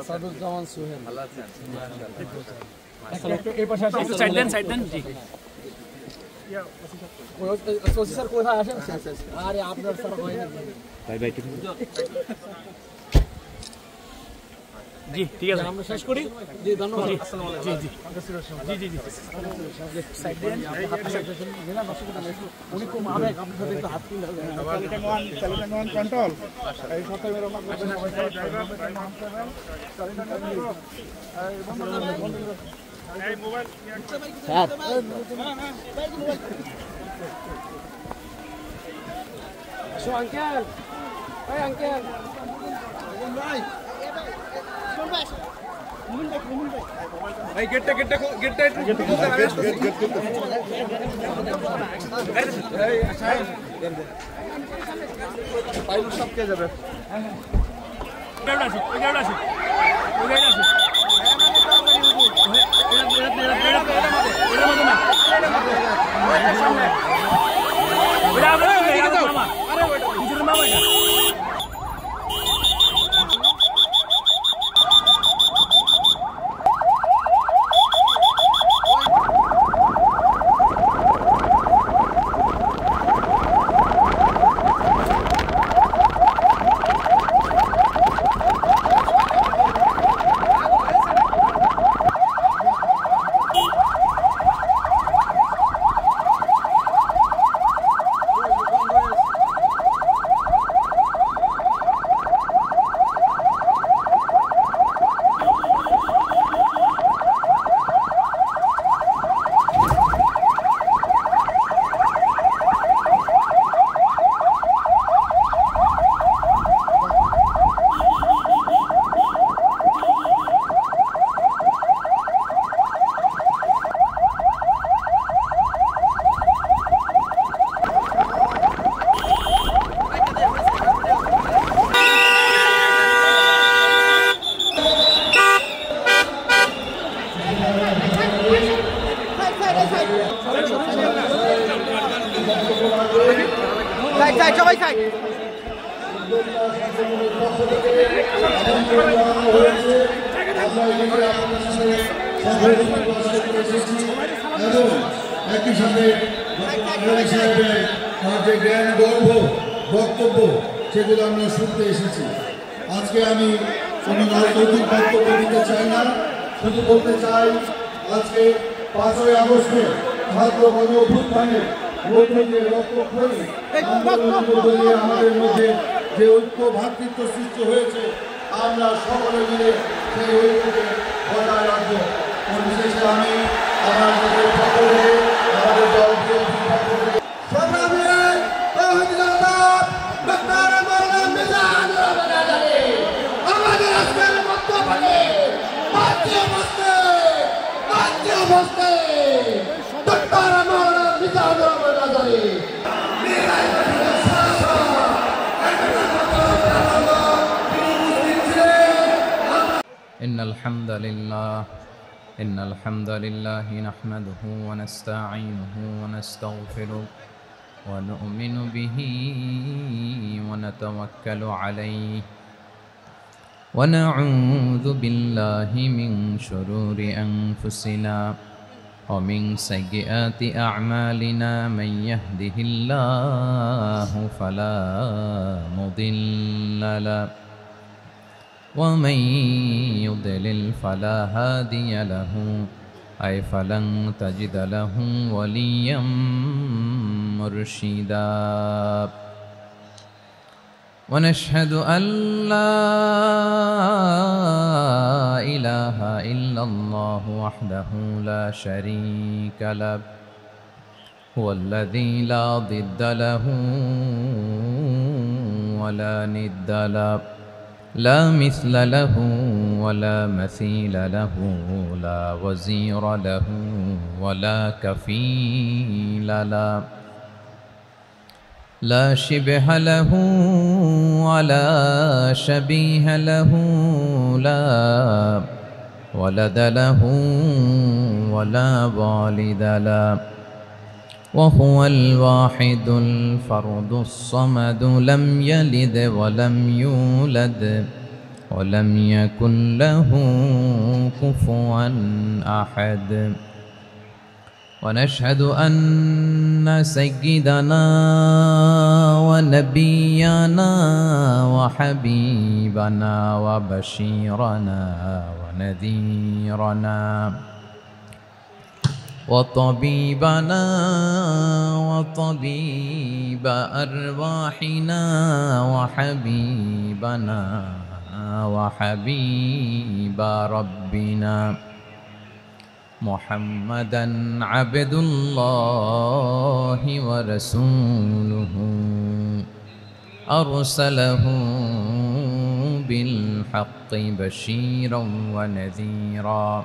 আসাদুজ্জামান সোহেল ভালো আছেন? সাইড দেন জি। OC sir কোথায় আসেন? আরে আপনার স্যার হয় না ভাই ভাই জি ঠিক আছে আমরা শেষ করি। জি ধন্যবাদ। আসসালামু আলাইকুম। জি জি জি সাইড দেন না নষ্ট করতে না উনি খুব আবেগ আপনার সাথে একটু হাত তুলে চ্যালেঞ্জ কন্ট্রোল এই সাথে মেরা এই মোবাইল স্যার আসো আঙ্কেল এই আঙ্কেল ভাই ভাই গেটটা একটু পাইল সব কে যাবে সবাই সাইড একই সাথে যে জ্ঞান গর্ব বক্তব্য সেগুলো আমরা শুনতে এসেছি। আজকে আমি কোনো রাজনৈতিক বক্তব্য দিতে চাই না, শুধু বলতে চাই আজকে 5ই আগস্টে ছাত্র গণ অভ্যুত্থানের মধ্যে যে রক্তক্ষয়ী আমাদের মধ্যে যে ঐক্য ভ্রাতৃত্ব সৃষ্টি হয়েছে, আমরা সকলে মিলে সেই ঐক্যকে বজায় রাখবো। পরিশেষে আমি আমাদের পক্ষ থেকে আমাদের দলকে আমাদের আজকের বক্তব্যে إن الحمد لله نحمده ونستعينه ونستغفره ونؤمن به ونتوكل عليه ونعوذ بالله من شرور أنفسنا ومن سيئات أعمالنا من يهده الله فلا مضل له ومن يضلل فلا هادي له أي فلن تجد له وليا مرشدا ونشهد أن لا إله إلا الله وحده لا شريك له هو الذي لا ضد له ولا ند له لا مثل له ولا مثيل له لا وزير له ولا كفيل له لا شبه له ولا شبيه له لا ولد له ولا والد له وهو الواحد الفرد الصمد لم يلد ولم يولد ولم يكن له كفوا أحد ونشهد أن سيدنا ونبينا وحبيبنا وبشيرنا ونذيرنا وطبيبنا وطبيب أرواحنا وحبيبنا وحبيب ربنا محمدا عبد الله ورسوله أرسله بالحق بشيرا ونذيرا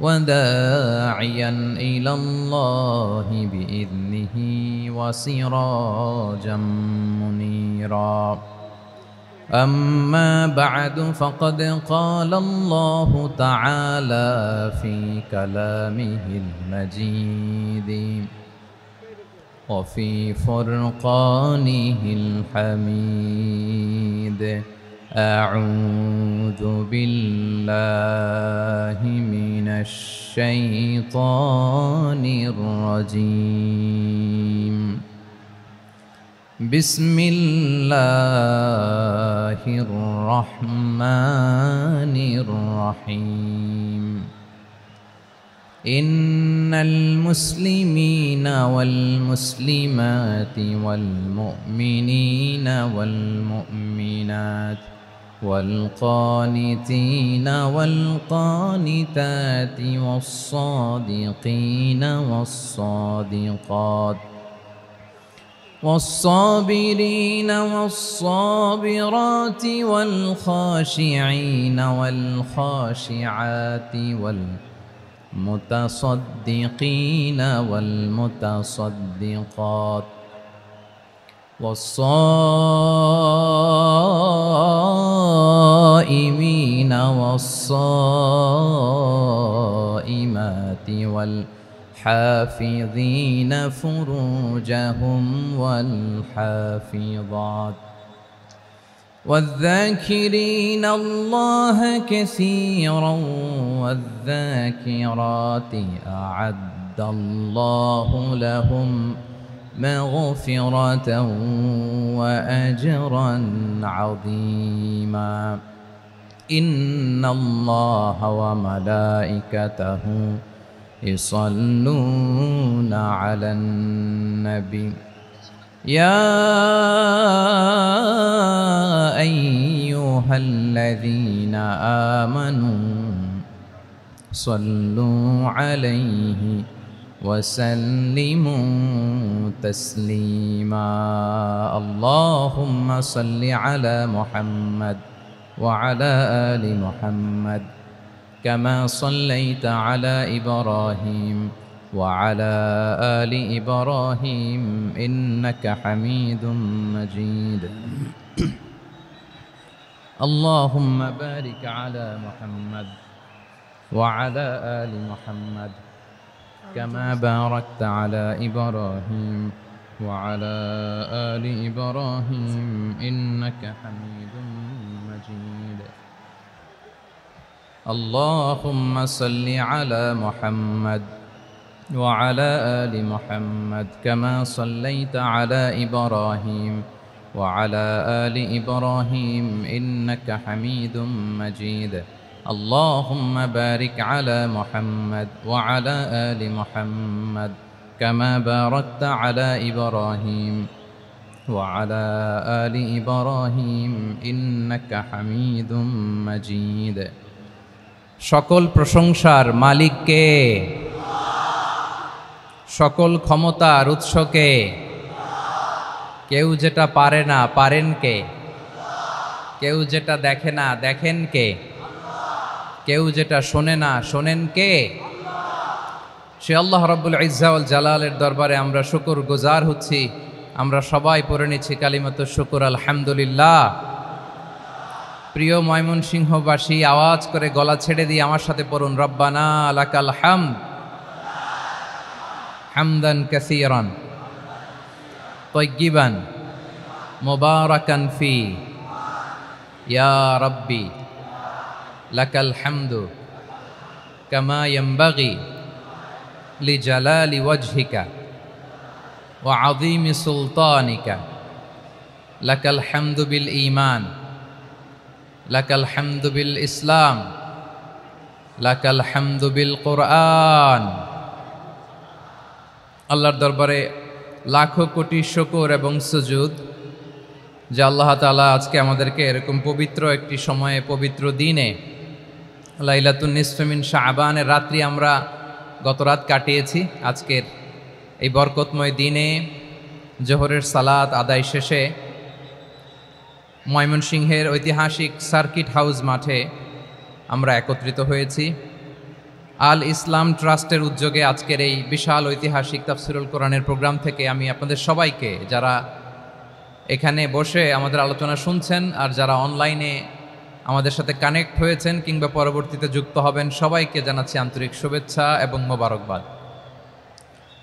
وداعيا إلى الله بإذنه وسراجا منيرا أما بعد فقد قال الله تعالى في كلامه المجيد وفي فرقانه الحميد أعوذ بالله من الشيطان الرجيم بسم الله الرحمن الرحيم إن المسلمين والمسلمات والمؤمنين والمؤمنات والقانتين والقانتات والصادقين والصادقات والصابرين والصابرات والخاشعين والخاشعات والمتصدقين والمتصدقات والصائمين والصائمات والحافظين فروجهم والحافظات والذاكرين الله كثيرا والذاكرات أعد الله لهم مغفرة وأجرا عظيما إن الله وملائكته يصلون على النبي يا أيها الذين آمنوا صلوا عليه وسلموا تسليما اللهم صل على محمد وعلى آل محمد كما صليت على إبراهيم وعلى آل إبراهيم إنك حميد مجيد اللهم بارك على محمد وعلى آل محمد كما باركت على إبراهيم وعلى آل إبراهيم إنك حميد مجيد اللهم صل على محمد وعلى آل محمد كما صليت على إبراهيم وعلى آل إبراهيم إنك حميد مجيد اللهم بارك على محمد وعلى آل محمد كما باركت على إبراهيم وعلى آل إبراهيم إنك حميد مجيد সকল প্রশংসার মালিক কে সকল ক্ষমতার উৎস কে কেউ যেটা পারে না পারেন কে কেউ যেটা দেখে না দেখেন কে কেউ যেটা শোনে না শোনেন কে সে আল্লাহ রাব্বুল ইজ্জা ওয়াল জালালের দরবারে আমরা শুকর গুজার হচ্ছি আমরা সবাই পড়ে নিচ্ছি কালিমাতুশ শুকর আলহামদুলিল্লাহ প্রিয় ময়মনসিংহবাসী আওয়াজ করে গলা ছেড়ে দিয়ে আমার সাথে পড়ুন রব্বানা লাকাল হামদ حمدا كثيرا طيبا مباركا فيه يا ربي لك الحمد كما ينبغي لجلال وجهك وعظيم سلطانك لك الحمد بالإيمان لك الحمد بالإسلام لك الحمد بالقرآن আল্লাহর দরবারে লাখো কোটি শুকর এবং সুজুদ যে আল্লাহ তাআলা আজকে আমাদেরকে এরকম পবিত্র একটি সময়ে পবিত্র দিনে লাইলাতুন নিসফে মিন শাবানের রাত্রি আমরা গত রাত কাটিয়েছি। আজকের এই বরকতময় দিনে জোহরের সালাত আদায় শেষে ময়মনসিংহের ঐতিহাসিক সার্কিট হাউস মাঠে আমরা একত্রিত হয়েছি। আল ইসলাম ট্রাস্টের উদ্যোগে আজকের এই বিশাল ঐতিহাসিক তাফসিরুল কোরআনের প্রোগ্রাম থেকে আমি আপনাদের সবাইকে, যারা এখানে বসে আমাদের আলোচনা শুনছেন আর যারা অনলাইনে আমাদের সাথে কানেক্ট হয়েছেন কিংবা পরবর্তীতে যুক্ত হবেন, সবাইকে জানাচ্ছি আন্তরিক শুভেচ্ছা এবং মোবারকবাদ।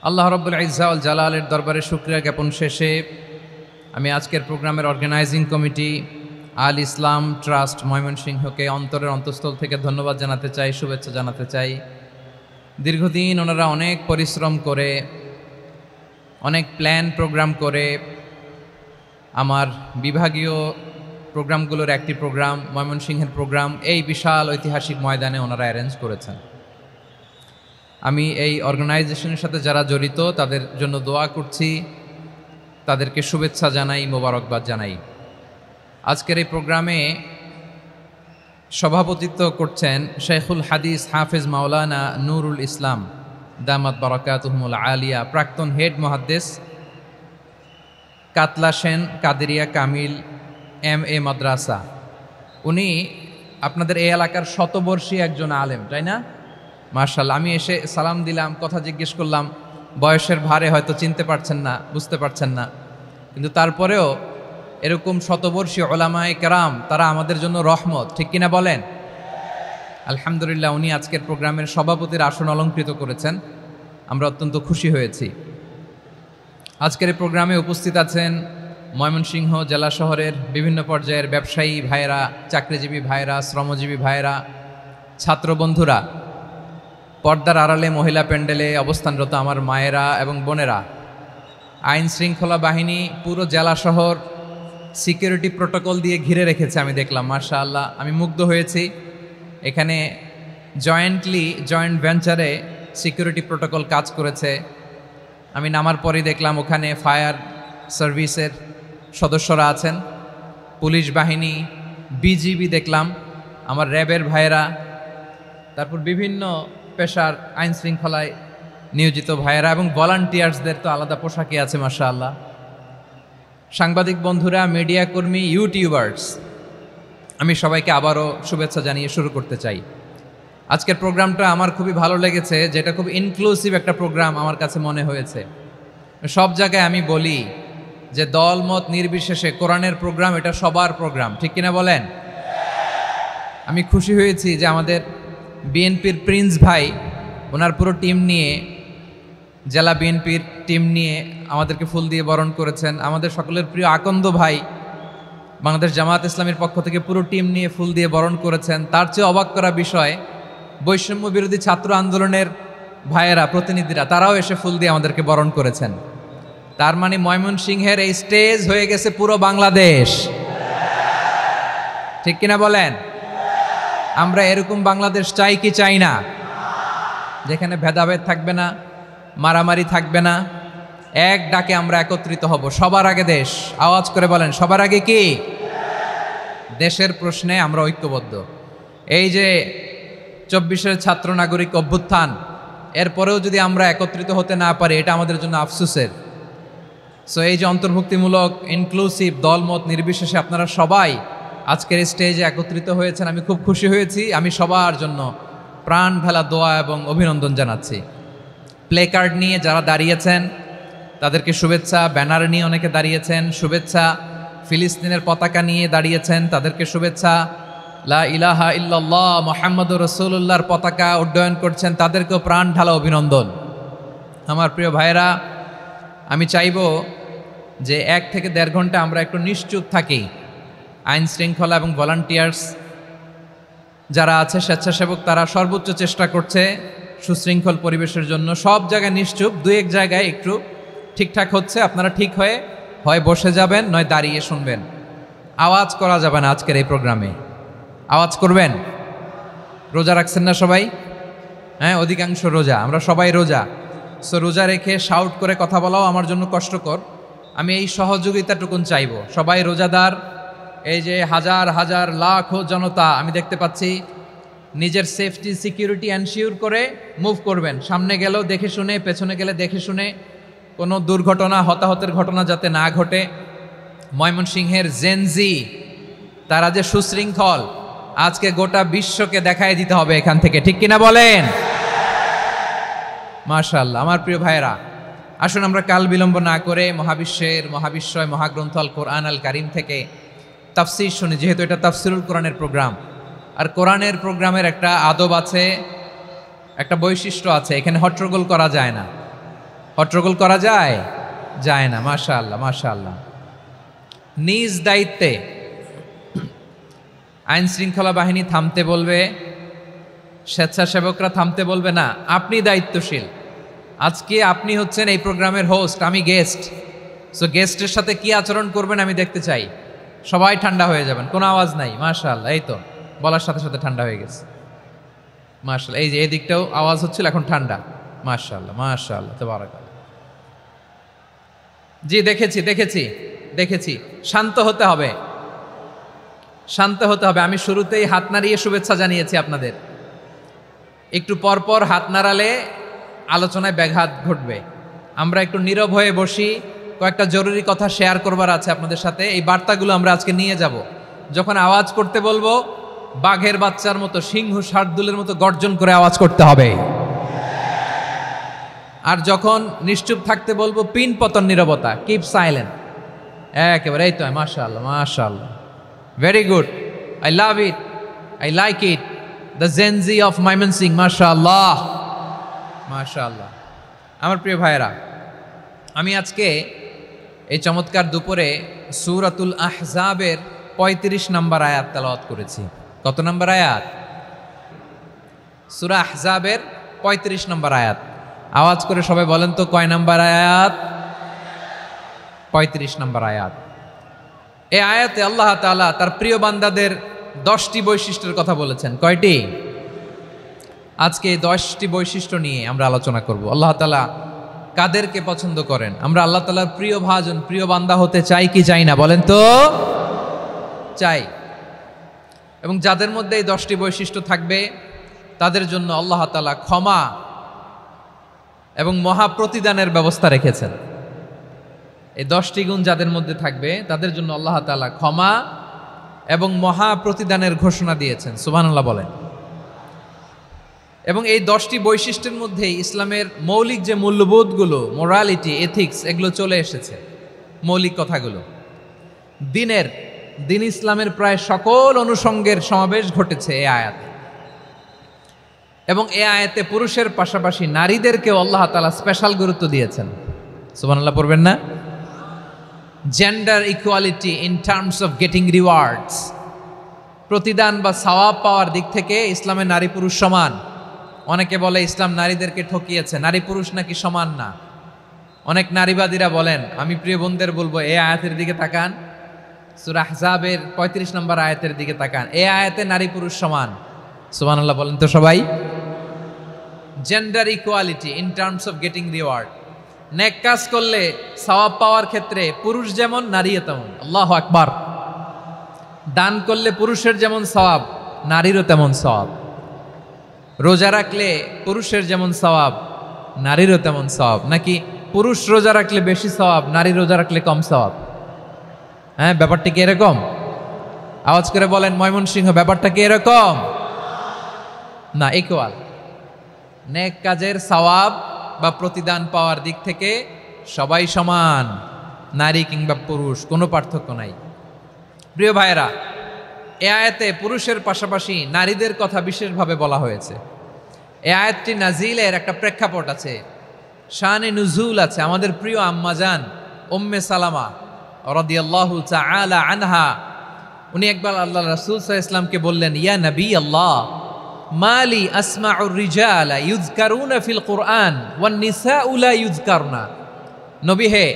আল্লাহ রাব্বুল ইজ্জা ওয়াল জালালের দরবারে শুকরিয়া জ্ঞাপন শেষে আমি আজকের প্রোগ্রামের অর্গানাইজিং কমিটি আল ইসলাম ট্রাস্ট ময়মনসিংহকে অন্তরের অন্তঃস্থল থেকে ধন্যবাদ জানাতে চাই, শুভেচ্ছা জানাতে চাই। দীর্ঘদিন ওনারা অনেক পরিশ্রম করে, অনেক প্ল্যান প্রোগ্রাম করে আমার বিভাগীয় প্রোগ্রামগুলোর একটি প্রোগ্রাম, ময়মনসিংহের প্রোগ্রাম, এই বিশাল ঐতিহাসিক ময়দানে ওনারা অ্যারেঞ্জ করেছেন। আমি এই অর্গানাইজেশনের সাথে যারা জড়িত তাদের জন্য দোয়া করছি, তাদেরকে শুভেচ্ছা জানাই, মোবারকবাদ জানাই। আজকের এই প্রোগ্রামে সভাপতিত্ব করছেন শেখুল হাদিস হাফেজ মাওলানা নুরুল ইসলাম দামাত বারাকাতুহুমুল আলিয়া, প্রাক্তন হেড মুহাদ্দিস কাতলা সেন কাদেরিয়া কামিল MA মাদ্রাসা। উনি আপনাদের এই এলাকার শতবর্ষী একজন আলেম, তাই না? মাশাআল্লাহ। আমি এসে সালাম দিলাম, কথা জিজ্ঞেস করলাম, বয়সের ভারে হয়তো চিনতে পারছেন না, বুঝতে পারছেন না, কিন্তু তারপরেও এরকম শতবর্ষী উলামায়ে কেরাম তারা আমাদের জন্য রহমত, ঠিক কিনা বলেন? আলহামদুলিল্লাহ, উনি আজকের প্রোগ্রামের সভাপতির আসন অলঙ্কৃত করেছেন, আমরা অত্যন্ত খুশি হয়েছি। আজকের এই প্রোগ্রামে উপস্থিত আছেন ময়মনসিংহ জেলা শহরের বিভিন্ন পর্যায়ের ব্যবসায়ী ভাইয়েরা, চাকরিজীবী ভাইয়েরা, শ্রমজীবী ভাইয়েরা, ছাত্র বন্ধুরা, পর্দার আড়ালে মহিলা প্যান্ডেলে অবস্থানরত আমার মায়েরা এবং বোনেরা, আইন শৃঙ্খলা বাহিনী পুরো জেলা শহর সিকিউরিটি প্রোটোকল দিয়ে ঘিরে রেখেছে, আমি দেখলাম। মাশাআল্লাহ, আমি মুগ্ধ হয়েছি। এখানে জয়েন্ট ভেঞ্চারে সিকিউরিটি প্রোটোকল কাজ করেছে। আমি নামার পরই দেখলাম ওখানে ফায়ার সার্ভিসের সদস্যরা আছেন, পুলিশ বাহিনী, বিজিবি দেখলাম, আমার র্যাবের ভাইয়েরা, তারপর বিভিন্ন পেশার আইন শৃঙ্খলায় নিয়োজিত ভাইয়েরা এবং ভলান্টিয়ার্সদের তো আলাদা পোশাকই আছে মাশাআল্লাহ। সাংবাদিক বন্ধুরা, মিডিয়া কর্মী, ইউটিউবার্স, আমি সবাইকে আবারও শুভেচ্ছা জানিয়ে শুরু করতে চাই। আজকের প্রোগ্রামটা আমার খুবই ভালো লেগেছে, যেটা খুব ইনক্লুসিভ একটা প্রোগ্রাম আমার কাছে মনে হয়েছে। সব জায়গায় আমি বলি যে দলমত নির্বিশেষে কোরআনের প্রোগ্রাম এটা সবার প্রোগ্রাম, ঠিক কিনা বলেন? আমি খুশি হয়েছি যে আমাদের বিএনপির প্রিন্স ভাই ওনার পুরো টিম নিয়ে, জেলা বিএনপির টিম নিয়ে আমাদেরকে ফুল দিয়ে বরণ করেছেন। আমাদের সকলের প্রিয় আকন্দ ভাই বাংলাদেশ জামায়াত ইসলামীর পক্ষ থেকে পুরো টিম নিয়ে ফুল দিয়ে বরণ করেছেন। তার চেয়ে অবাক করা বিষয়, বৈষম্য বিরোধী ছাত্র আন্দোলনের ভাইয়েরা, প্রতিনিধিরা, তারাও এসে ফুল দিয়ে আমাদেরকে বরণ করেছেন। তার মানে ময়মনসিংহের এই স্টেজ হয়ে গেছে পুরো বাংলাদেশ, ঠিক কিনা বলেন? আমরা এরকম বাংলাদেশ চাই কি চাই না? যেখানে ভেদাভেদ থাকবে না, মারামারি থাকবে না, এক ডাকে আমরা একত্রিত হব। সবার আগে দেশ, আওয়াজ করে বলেন, সবার আগে কি? দেশের প্রশ্নে আমরা ঐক্যবদ্ধ। এই যে 24-এর ছাত্র নাগরিক অভ্যুত্থান, এরপরেও যদি আমরা একত্রিত হতে না পারি, এটা আমাদের জন্য আফসোসের। সো এই যে অন্তর্ভুক্তিমূলক, ইনক্লুসিভ, দলমত নির্বিশেষে আপনারা সবাই আজকের স্টেজে একত্রিত হয়েছেন, আমি খুব খুশি হয়েছি। আমি সবার জন্য প্রাণ ঢালা দোয়া এবং অভিনন্দন জানাচ্ছি। প্লে কার্ড নিয়ে যারা দাঁড়িয়েছেন তাদেরকে শুভেচ্ছা, ব্যানার নিয়ে অনেকে দাঁড়িয়েছেন শুভেচ্ছা, ফিলিস্তিনের পতাকা নিয়ে দাঁড়িয়েছেন তাদেরকে শুভেচ্ছা, লা ইলাহা ইল্লাল্লাহ মুহাম্মাদুর রাসূলুল্লাহর পতাকা উড্ডয়ন করছেন তাদেরকেও প্রাণ ঢালা অভিনন্দন। আমার প্রিয় ভাইরা, আমি চাইব যে 1 থেকে 1.5 ঘন্টা আমরা একটু নিশ্চুপ থাকি। আইন শৃঙ্খলা এবং ভলান্টিয়ার্স যারা আছে, স্বেচ্ছাসেবক, তারা সর্বোচ্চ চেষ্টা করছে সুশৃঙ্খল পরিবেশের জন্য। সব জায়গায় নিশ্চুপ, 2-1 জায়গায় একটু ঠিকঠাক হচ্ছে। আপনারা ঠিক হয়ে হয় বসে যাবেন, নয় দাঁড়িয়ে শুনবেন। আওয়াজ করা যাবে না আজকের এই প্রোগ্রামে। আওয়াজ করবেন? রোজা রাখছেন না সবাই? হ্যাঁ, অধিকাংশ রোজা, আমরা সবাই রোজা। সো রোজা রেখে শাউট করে কথা বলাও আমার জন্য কষ্টকর। আমি এই সহযোগিতাটুকুন চাইব। সবাই রোজাদার, এই যে হাজার হাজার লাখো জনতা আমি দেখতে পাচ্ছি, নিজের সেফটি সিকিউরিটি এনশিওর করে মুভ করবেন। সামনে গেলেও দেখে শুনে, পেছনে গেলে দেখে শুনে, কোনো দুর্ঘটনা, হতাহতের ঘটনা যাতে না ঘটে। ময়মনসিংহের জেনজি তারা যে সুশৃঙ্খল, আজকে গোটা বিশ্বকে দেখায় দিতে হবে এখান থেকে, ঠিক কিনা বলেন? মাশাআল্লাহ। আমার প্রিয় ভাইরা, আসুন আমরা কাল বিলম্ব না করে মহাবিশ্বয় মহাগ্রন্থ আল কোরআন আল কারিম থেকে তাফসির শুনি। যেহেতু এটা তাফসিরুল কোরআনের প্রোগ্রাম, আর কোরআনের প্রোগ্রামের একটা আদব আছে, একটা বৈশিষ্ট্য আছে। এখানে হট্টগোল করা যায় না। হট্টগোল করা যায় না। মাশাআল্লাহ, মাশাআল্লাহ। নিজ দায়িত্বে আইন শৃঙ্খলা বাহিনী থামতে বলবে, স্বেচ্ছাসেবকরা থামতে বলবে না। আপনি দায়িত্বশীল। আজকে আপনি হচ্ছেন এই প্রোগ্রামের হোস্ট, আমি গেস্ট। সো গেস্টের সাথে কি আচরণ করবেন আমি দেখতে চাই। সবাই ঠান্ডা হয়ে যাবেন, কোনো আওয়াজ নাই। মাশাআল্লাহ, এই তো বলার সাথে সাথে ঠান্ডা হয়ে গেছে। মাশাআল্লাহ, এই যে এই দিকটাও আওয়াজ হচ্ছিল, এখন ঠান্ডা। মাশাআল্লাহ, মাশাআল্লাহ, তাবারাকাল্লাহ। জি, দেখেছি। শান্ত হতে হবে, শান্ত হতে হবে। আমি শুরুতেই হাত নাড়িয়ে শুভেচ্ছা জানিয়েছি আপনাদের। একটু পরপর হাত নাড়ালে আলোচনায় ব্যাঘাত ঘটবে। আমরা একটু নীরব হয়ে বসি, কয়েকটা জরুরি কথা শেয়ার করবার আছে আপনাদের সাথে। এই বার্তাগুলো আমরা আজকে নিয়ে যাব। যখন আওয়াজ করতে বলবো, বাঘের বাচ্চার মতো, সিংহ শার্দুলের মতো গর্জন করে আওয়াজ করতে হবে। আর যখন নিশ্চুপ থাকতে বলবো, পিন পতন নীরবতা, কিপ সাইলেন্ট। একেবারে এই তো। মাশাআল্লাহ, মাশাআল্লাহ, very good, I love it, I like it, the Gen Z of Mymensingh. মাশাআল্লাহ, মাশাআল্লাহ। আমার প্রিয় ভাইয়েরা, আমি আজকে এই চমৎকার দুপুরে সূরাতুল আহজাবের 35 নম্বর আয়াত তেলাওয়াত করেছি। কত নম্বর আয়াত? সূরা আহজাবের 35 নম্বর আয়াত। আওয়াজ করে সবাই বলেন তো, কয় নম্বর আয়াত? 35 নম্বর আয়াত। এই আয়াতে আল্লাহ তাআলা তার প্রিয় বান্দাদের 10টি বৈশিষ্ট্যের কথা বলেছেন। কয়টি? আজকে এই 10টি বৈশিষ্ট্য নিয়ে আমরা আলোচনা করব। আল্লাহ তাআলা কাদেরকে পছন্দ করেন? আমরা আল্লাহ তাআলার প্রিয় ভাজন, প্রিয় বান্দা হতে চাই কি চাই না? বলেন তো। চাই। এবং যাদের মধ্যে এই 10টি বৈশিষ্ট্য থাকবে, তাদের জন্য আল্লাহ তাআলা ক্ষমা এবং মহা প্রতিদানের ব্যবস্থা রেখেছেন। এই 10টি গুণ যাদের মধ্যে থাকবে, তাদের জন্য আল্লাহ তাআলা ক্ষমা এবং মহা প্রতিদানের ঘোষণা দিয়েছেন। সুবহানাল্লাহ বলেন। এবং এই 10টি বৈশিষ্ট্যের মধ্যে ইসলামের মৌলিক যে মূল্যবোধগুলো, মোরালিটি, এথিক্স, এগুলো চলে এসেছে। মৌলিক কথাগুলো দিন ইসলামের প্রায় সকল অনুষঙ্গের সমাবেশ ঘটেছে এই আয়াতে। এবং এই আয়াতে পুরুষের পাশাপাশি নারীদেরকেও আল্লাহ তাআলা স্পেশাল গুরুত্ব দিয়েছেন। সুবহানাল্লাহ পড়বেন না? Gender equality in terms of getting rewards, প্রতিদান বা সওয়াব পাওয়ার দিক থেকে ইসলামে নারী পুরুষ সমান। অনেকে বলে ইসলাম নারীদেরকে ঠকিয়েছে, নারী পুরুষ নাকি সমান না। অনেক নারীবাদীরা বলেন, আমি প্রিয় বোনদের বলবো, এই আয়াতের দিকে তাকান, সূরা আহজাবের 35 নম্বর আয়াতের দিকে তাকান। এই আয়াতে নারী পুরুষ সমান। সুবহানাল্লাহ বলেন তো সবাই। Gender equality in terms of getting reward, নেক কাজ করলে সওয়াব পাওয়ার ক্ষেত্রে পুরুষ যেমন, নারীও তেমন। আল্লাহু আকবার। দান করলে পুরুষের যেমন সওয়াব, নারীরও তেমন সওয়াব। রোজা রাখলে পুরুষের যেমন সওয়াব, নারীরও তেমন সওয়াব। নাকি পুরুষ রোজা রাখলে বেশি সওয়াব, নারী রোজা রাখলে কম সওয়াব? হ্যাঁ, ব্যাপারটা কি এরকম? আওয়াজ করে বলেন ময়মনসিংহ, ব্যাপারটা কি এরকম? না, ইকুয়াল। নেক কাজের সওয়াব বা প্রতিদান পাওয়ার দিক থেকে সবাই সমান, নারী কিংবা পুরুষ, কোনো পার্থক্য নাই। প্রিয় ভাইয়েরা, এ আয়াতে পুরুষের পাশাপাশি নারীদের কথা বিশেষভাবে বলা হয়েছে। এ আয়াতটি নাজিলের একটা প্রেক্ষাপট আছে। শানে নুজুল আছে। আমাদের প্রিয় আম্মাজান উম্মে সালামা রাদিয়াল্লাহু তাআলা আনহা, উনি একবার আল্লাহ রাসূল সাল্লাল্লাহু আলাইহি ওয়াসাল্লামকে বললেন, ইয়া নবী আল্লাহ, মালি আসমাউর রিজালা ইউযকারুনা ফিল কুরআন ওয়ান নিসাউ লা ইউযকারনা। নবী হে,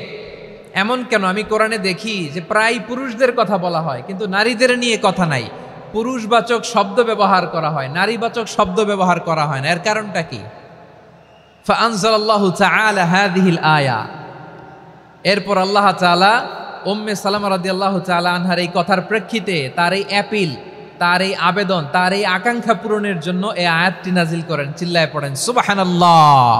এমন কেন আমি কোরআনে দেখি যে প্রায় পুরুষদের কথা বলা হয় কিন্তু নারীদের নিয়ে কথা নাই, পুরুষবাচক শব্দ ব্যবহার করা হয়, নারীবাচক শব্দ ব্যবহার করা হয় না, এর কারণটা কি? ফাআনজালাল্লাহু তাআলা হাযিহিল আয়া। এরপর আল্লাহ তাআলা উম্মে সালামা রাদিয়াল্লাহু তাআলা আনহার এই কথার প্রেক্ষিতে, তার এই অ্যাপিল, তার এই আবেদন, তার এই আকাঙ্ক্ষা পূরণের জন্য এই আয়াতটি নাজিল করেন। চিল্লায় পড়েন সুবহানাল্লাহ।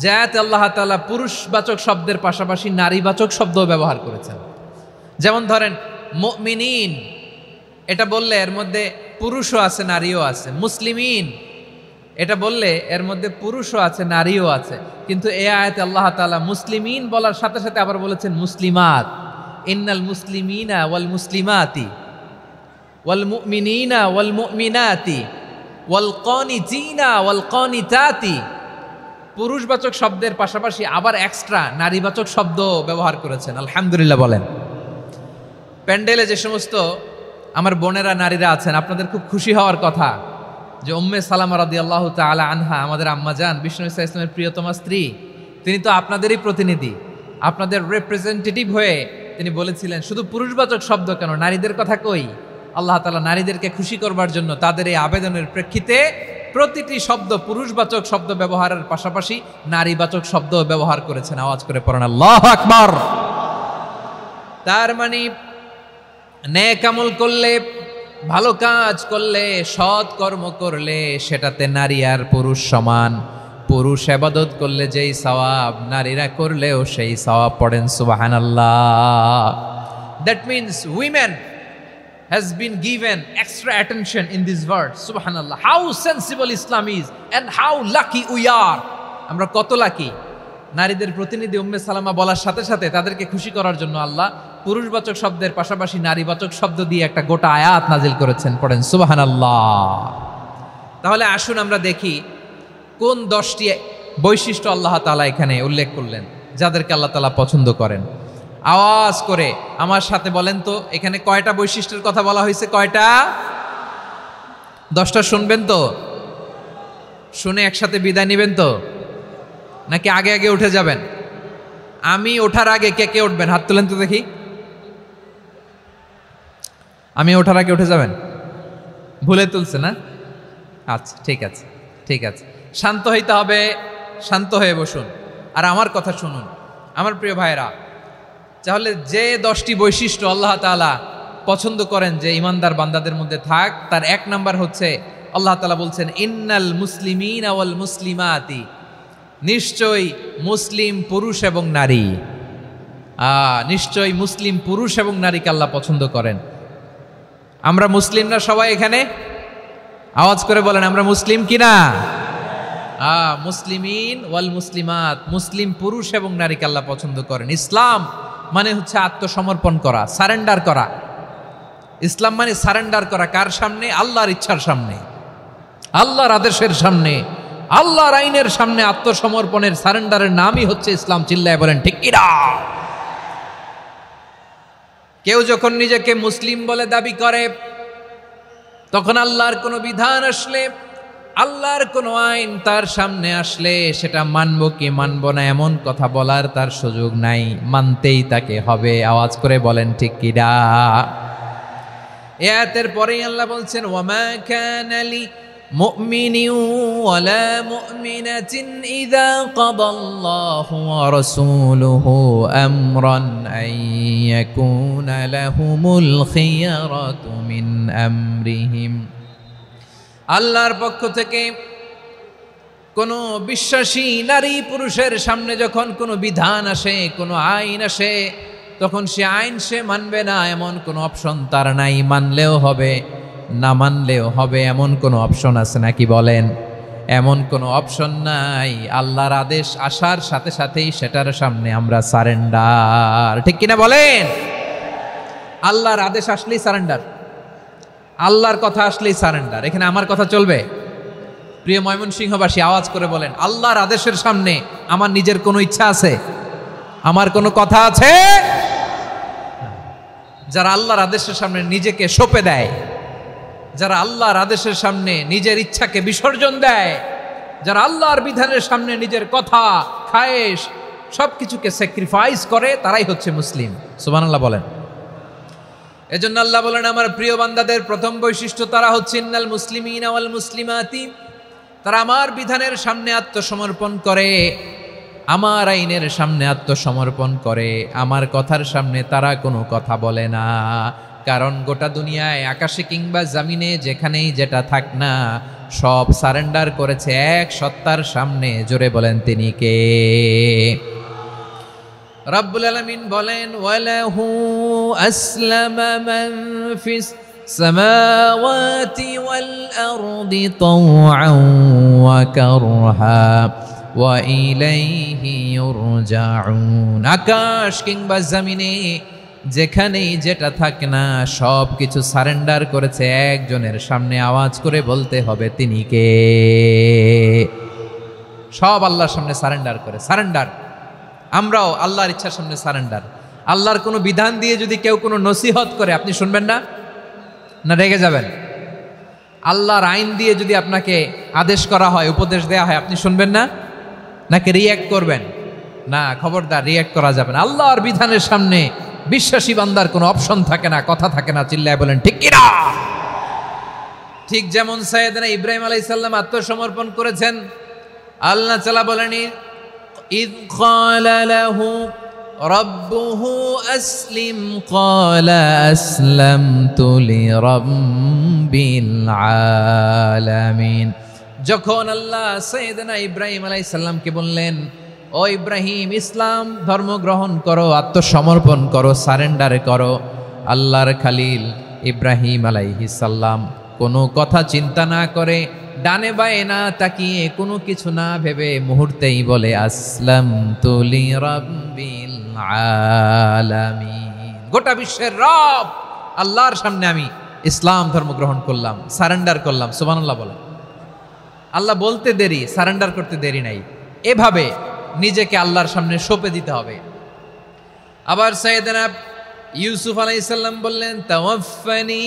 যে আয়াতে আল্লাহ তাআলা পুরুষবাচক শব্দের পাশাপাশি নারীবাচক শব্দ ব্যবহার করেছেন। যেমন ধরেন মুমিনিন, এটা বললে এর মধ্যে পুরুষও আছে নারীও আছে। মুসলিমিন, এটা বললে এর মধ্যে পুরুষও আছে নারীও আছে। কিন্তু এই আয়াতে আল্লাহ তাআলা মুসলিমিন বলার সাথে সাথে আবার বলেছেন মুসলিমাত। ইন্নাল মুসলিমিনা ওয়াল মুসলিমাতি ওয়াল মুমিনিনা ওয়াল মুমিনাতি ওয়াল কানিতিনা ওয়াল কানিতাতি। পুরুষবাচক শব্দের পাশাপাশি আবার এক্সট্রা নারীবাচক শব্দ ব্যবহার করেছেন। আলহামদুলিল্লাহ বলেন। প্যান্ডেলে যে সমস্ত আমার বোনেরা নারীরা আছেন, আপনাদের খুব খুশি হওয়ার কথা যে উম্মে সালামা রাদিয়াল্লাহু তাআলা আনহা, আমাদের আম্মাজান বিষ্ণু ইসা ইসলামের প্রিয়তমা স্ত্রী, তিনি তো আপনাদেরই প্রতিনিধি, আপনাদের রিপ্রেজেন্টেটিভ হয়ে তিনি বলেছিলেন শুধু পুরুষবাচক শব্দ কেন, নারীদের কথা কই। আল্লাহ তাআলা নারীদেরকে খুশি করবার জন্য তাদের এই আবেদনের প্রেক্ষিতে প্রতিটি শব্দ পুরুষবাচক শব্দ ব্যবহারের পাশাপাশি নারীবাচক শব্দ ব্যবহার করেছেন। আওয়াজ করে পড়েন আল্লাহু আকবার। তার মানে নেক আমল করলে, ভালো কাজ করলে, সৎ কর্ম করলে সেটাতে নারী আর পুরুষ সমান। পুরুষ ইবাদত করলে যেই সওয়াব, নারীরা করলেও সেই সওয়াব। পড়েন সুবহানাল্লাহ। That means women has been given extra attention in this verse. Subhanallah. How sensible Islam is and how lucky we are. আমরা কত লাকি। নারীদের প্রতিনিধি উম্মে সালামা বলার সাথে সাথে তাদেরকে খুশি করার জন্য আল্লাহ পুরুষবাচক শব্দের পাশাপাশি নারীবাচক শব্দ দিয়ে একটা গোটা আয়াত নাজিল করেছেন। পড়েন সুবহানাল্লাহ। তাহলে আসুন আমরা দেখি কোন 10টি বৈশিষ্ট্য আল্লাহ তাআলা এখানে উল্লেখ করলেন যাদেরকে আল্লাহ তাআলা পছন্দ করেন। আওয়াজ করে আমার সাথে বলেন তো, এখানে কয়টা বৈশিষ্ট্যের কথা বলা হয়েছে? কয়টা? 10টা শুনবেন তো? শুনে একসাথে বিদায় নেবেন তো, নাকি আগে আগে উঠে যাবেন? আমি ওঠার আগে কে কে উঠবেন? হাত তুলেন তো দেখি। আমি ওঠার আগে উঠে যাবেন? ভুলে তুলছে না? আচ্ছা, ঠিক আছে, ঠিক আছে। শান্ত হইতে হবে, শান্ত হয়ে বসুন আর আমার কথা শুনুন আমার প্রিয় ভাইরা। তাহলে যে 10টি বৈশিষ্ট্য আল্লাহ তাআলা পছন্দ করেন যে ইমানদার বান্দাদের মধ্যে থাক, তার 1 নাম্বার হচ্ছে আল্লাহ তাআলা বলছেন ইন্নাল মুসলিমিনা ওয়াল মুসলিমাতি, নিশ্চয়ই মুসলিম পুরুষ এবং নারী। নিশ্চয়ই মুসলিম পুরুষ এবং নারীকে আল্লাহ পছন্দ করেন। আমরা মুসলিম না সবাই এখানে? আওয়াজ করে বলেন আমরা মুসলিম কিনা? মুসলিমিন ওয়াল মুসলিমাত, মুসলিম পুরুষ এবং নারীকে আল্লাহ পছন্দ করেন। ইসলাম মানে হচ্ছে আত্মসমর্পণ করা, সারেন্ডার করা। ইসলাম মানে সারেন্ডার করা। কার সামনে? আল্লাহর ইচ্ছার সামনে, আল্লাহর আদেশের সামনে, আল্লাহর আইনের সামনে আত্মসমর্পণের, সারেন্ডারের নামই হচ্ছে ইসলাম। চিল্লায় বলেন ঠিক কিনা? কেউ যখন নিজেকে মুসলিম বলে দাবি করে, তখন আল্লাহর কোনো বিধান আসলে, আল্লাহর কোনো আইন তার সামনে আসলে সেটা মানবো কি মানবো না এমন কথা বলার তার সুযোগ নাই, মানতেই তাকে হবে। আওয়াজ করে বলেন ঠিক কিনা? এই আয়াতের পরেই আল্লাহ বলছেন ওয়ামা কানা লি মুমিনিন ওয়ালা মুমিনাতিন ইযা কাদাল্লাহু ওয়া রাসূলুহু আমরান আন ইয়াকুনা লাহুমুল খিয়ারাতু মিন আমরিহিম। আল্লাহর পক্ষ থেকে কোনো বিশ্বাসী নারী পুরুষের সামনে যখন কোনো বিধান আসে, কোনো আইন আসে, তখন সে আইন সে মানবে না এমন কোনো অপশন তার নাই। মানলেও হবে, না মানলেও হবে এমন কোনো অপশন আছে নাকি বলেন? এমন কোনো অপশন নাই। আল্লাহর আদেশ আসার সাথে সাথেই সেটার সামনে আমরা সারেন্ডার। ঠিক কিনা বলেন? আল্লাহর আদেশ আসলেই সারেন্ডার, আল্লাহর কথা আসলেই সারেন্ডার। এখানে আমার কথা চলবে? প্রিয় ময়মনসিংহবাসী আওয়াজ করে বলেন, আল্লাহর আদেশের সামনে আমার নিজের কোনো ইচ্ছা আছে? আমার কোনো কথা আছে? যারা আল্লাহর আদেশের সামনে নিজেকে সঁপে দেয়, যারা আল্লাহর আদেশের সামনে নিজের ইচ্ছাকে বিসর্জন দেয়, যারা আল্লাহর বিধানের সামনে নিজের কথা, খায়েশ সবকিছুকে স্যাক্রিফাইস করে, তারাই হচ্ছে মুসলিম। সুবহানাল্লাহ বলেন। এজন্য আল্লাহ বলেন, আমার প্রিয় বান্দাদের প্রথম বৈশিষ্ট্য তারা হচ্ছে ইন্নাল মুসলিমিনা ওয়াল মুসলিমাতি, তারা আমার বিধানের সামনে আত্মসমর্পণ করে, আমার আইনের সামনে আত্মসমর্পণ করে, আমার কথার সামনে তারা কোনো কথা বলে না। কারণ গোটা দুনিয়ায় আকাশে কিংবা জামিনে যেখানেই যেটা থাক না, সব সারেন্ডার করেছে এক সত্তার সামনে। জোরে বলেন তিনি কে? রব্বুল আলামিন বলেন, ওয়ালাহু আসলামা মান ফিস সামাওয়াতি ওয়াল আরদি তাওআন ওয়া কারহা ওয়া ইলাইহি ইউরজাউন। আকাশ কিংবা জমিনে যেখানেই যেটা থাকে না, সব কিছু সারেন্ডার করেছে একজনের সামনে। আওয়াজ করে বলতে হবে তিনি কে? সব আল্লাহর সামনে সারেন্ডার করে। সারেন্ডার। আমরাও আল্লাহর ইচ্ছার সামনে সারেন্ডার। আল্লাহর কোনো বিধান দিয়ে যদি কেউ কোনো নসিহত করে, আপনি শুনবেন না? না রেগে যাবেন? আল্লাহর আইন দিয়ে যদি আপনাকে আদেশ করা হয়, উপদেশ দেয়া হয়, আপনি শুনবেন না? নাকি রিয়্যাক্ট করবেন? না, খবরদার, রিয়্যাক্ট করা যাবে না। আল্লাহর বিধানের সামনে বিশ্বাসী বান্দার কোনো অপশন থাকে না, কথা থাকে না। চিল্লায় বলেন ঠিক কি না? ঠিক যেমন সাইয়েদনা ইব্রাহিম আলাইহিস সালাম আত্মসমর্পণ করেছেন। আল্লাহ তাআলা বলেন, ইয ক্বালা লাহু রাব্বুহু আসলিম ক্বালা আসলামতু লিরাব্বিল আলামিন। যখন আল্লাহ সাইয়েদনা ইব্রাহিম আলাইহিস সালামকে বললেন, ও ইব্রাহিম, ইসলাম ধর্ম গ্রহণ করো, আত্মসমর্পণ করো, সারেন্ডার করো, আল্লাহর খালিল ইব্রাহিম আলাইহিস সালাম কোনো কথা চিন্তা না করে, ডানে বায়ে না তাকিয়ে, কোনো কিছু না ভেবে মুহূর্তেই বলে, আসলামতু লিরাব্বিল আলামিন। গোটা বিশ্বের রব আল্লাহর সামনে আমি ইসলাম ধর্ম গ্রহণ করলাম, সারেন্ডার করলাম। সুবহানাল্লাহ বলেন। আল্লাহ বলতে দেরি, সারেন্ডার করতে দেরি নাই। এভাবে নিজেকে আল্লাহর সামনে সঁপে দিতে হবে। আবার সাইয়েদনা ইউসুফ আলাইহিস সালাম বললেন, তাওয়াফফানি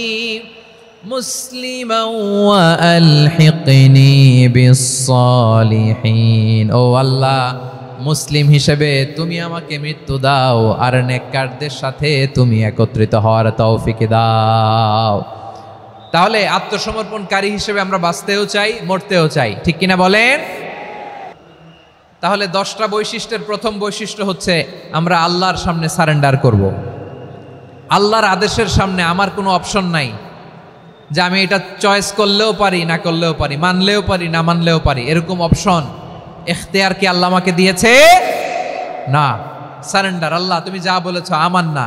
মুসলিমান ওয়া আলহিকনি বিস-সালিহিন। ও আল্লাহ, মুসলিম হিসেবে তুমি আমাকে মৃত্যু দাও, আর নেককারদের সাথে তুমি একত্রিত হওয়ার তৌফিক দাও। তাহলে আত্মসমর্পণকারী হিসেবে আমরা বাঁচতেও চাই, মরতেও চাই, ঠিক কিনা বলেন? তাহলে 10টা বৈশিষ্ট্যের প্রথম বৈশিষ্ট্য হচ্ছে আমরা আল্লাহর সামনে সারেন্ডার করব। আল্লাহর আদেশের সামনে আমার কোনো অপশন নাই যে আমি এটা চয়েস করলেও পারি, না করলেও পারি, মানলেও পারি, না মানলেও পারি, এরকম অপশন এখতিয়ার কি আল্লাহ আমাকে দিয়েছে? না। সারেন্ডার। আল্লাহ তুমি যা বলেছ, আমান্না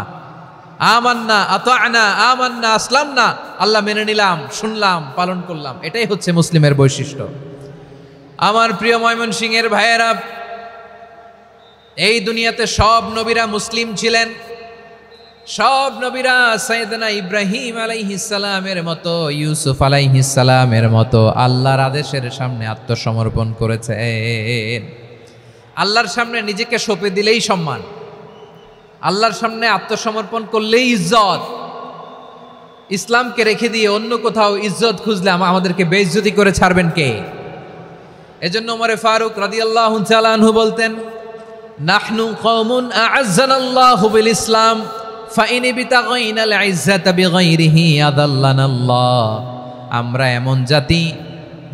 আমান্না আতা'না আমান্না আসলামনা, আল্লাহ মেনে নিলাম, শুনলাম, পালন করলাম। এটাই হচ্ছে মুসলিমের বৈশিষ্ট্য। আমার প্রিয় ময়মনসিংহের ভাইয়েরা, এই দুনিয়াতে সব নবীরা মুসলিম ছিলেন। সব নবীরা সাইয়েদনা ইব্রাহিম আলাইহিস সালামের মতো, ইউসুফ আলাইহিস সালামের মতো আল্লাহর আদেশের সামনে আত্মসমর্পণ করেছেন। আল্লাহর সামনে নিজেকে সঁপে দিলেই সম্মান, আল্লাহর সামনে আত্মসমর্পণ করলেই ইজ্জত। ইসলামকে রেখে দিয়ে অন্য কোথাও ইজ্জত খুঁজলে আমাদেরকে বেইজ্জতি করে ছাড়বেন কে? এজন্য ওমর ফারুক রাদিয়াল্লাহু তাআলা আনহু বলতেন, নাহনু কওমুন আ'আজ্জানাল্লাহু বিল ইসলাম ফাইন বিতাগাইনাল ইজ্জাতা বিগাইরিহি আদাল্লানাল্লাহ। আমরা এমন জাতি,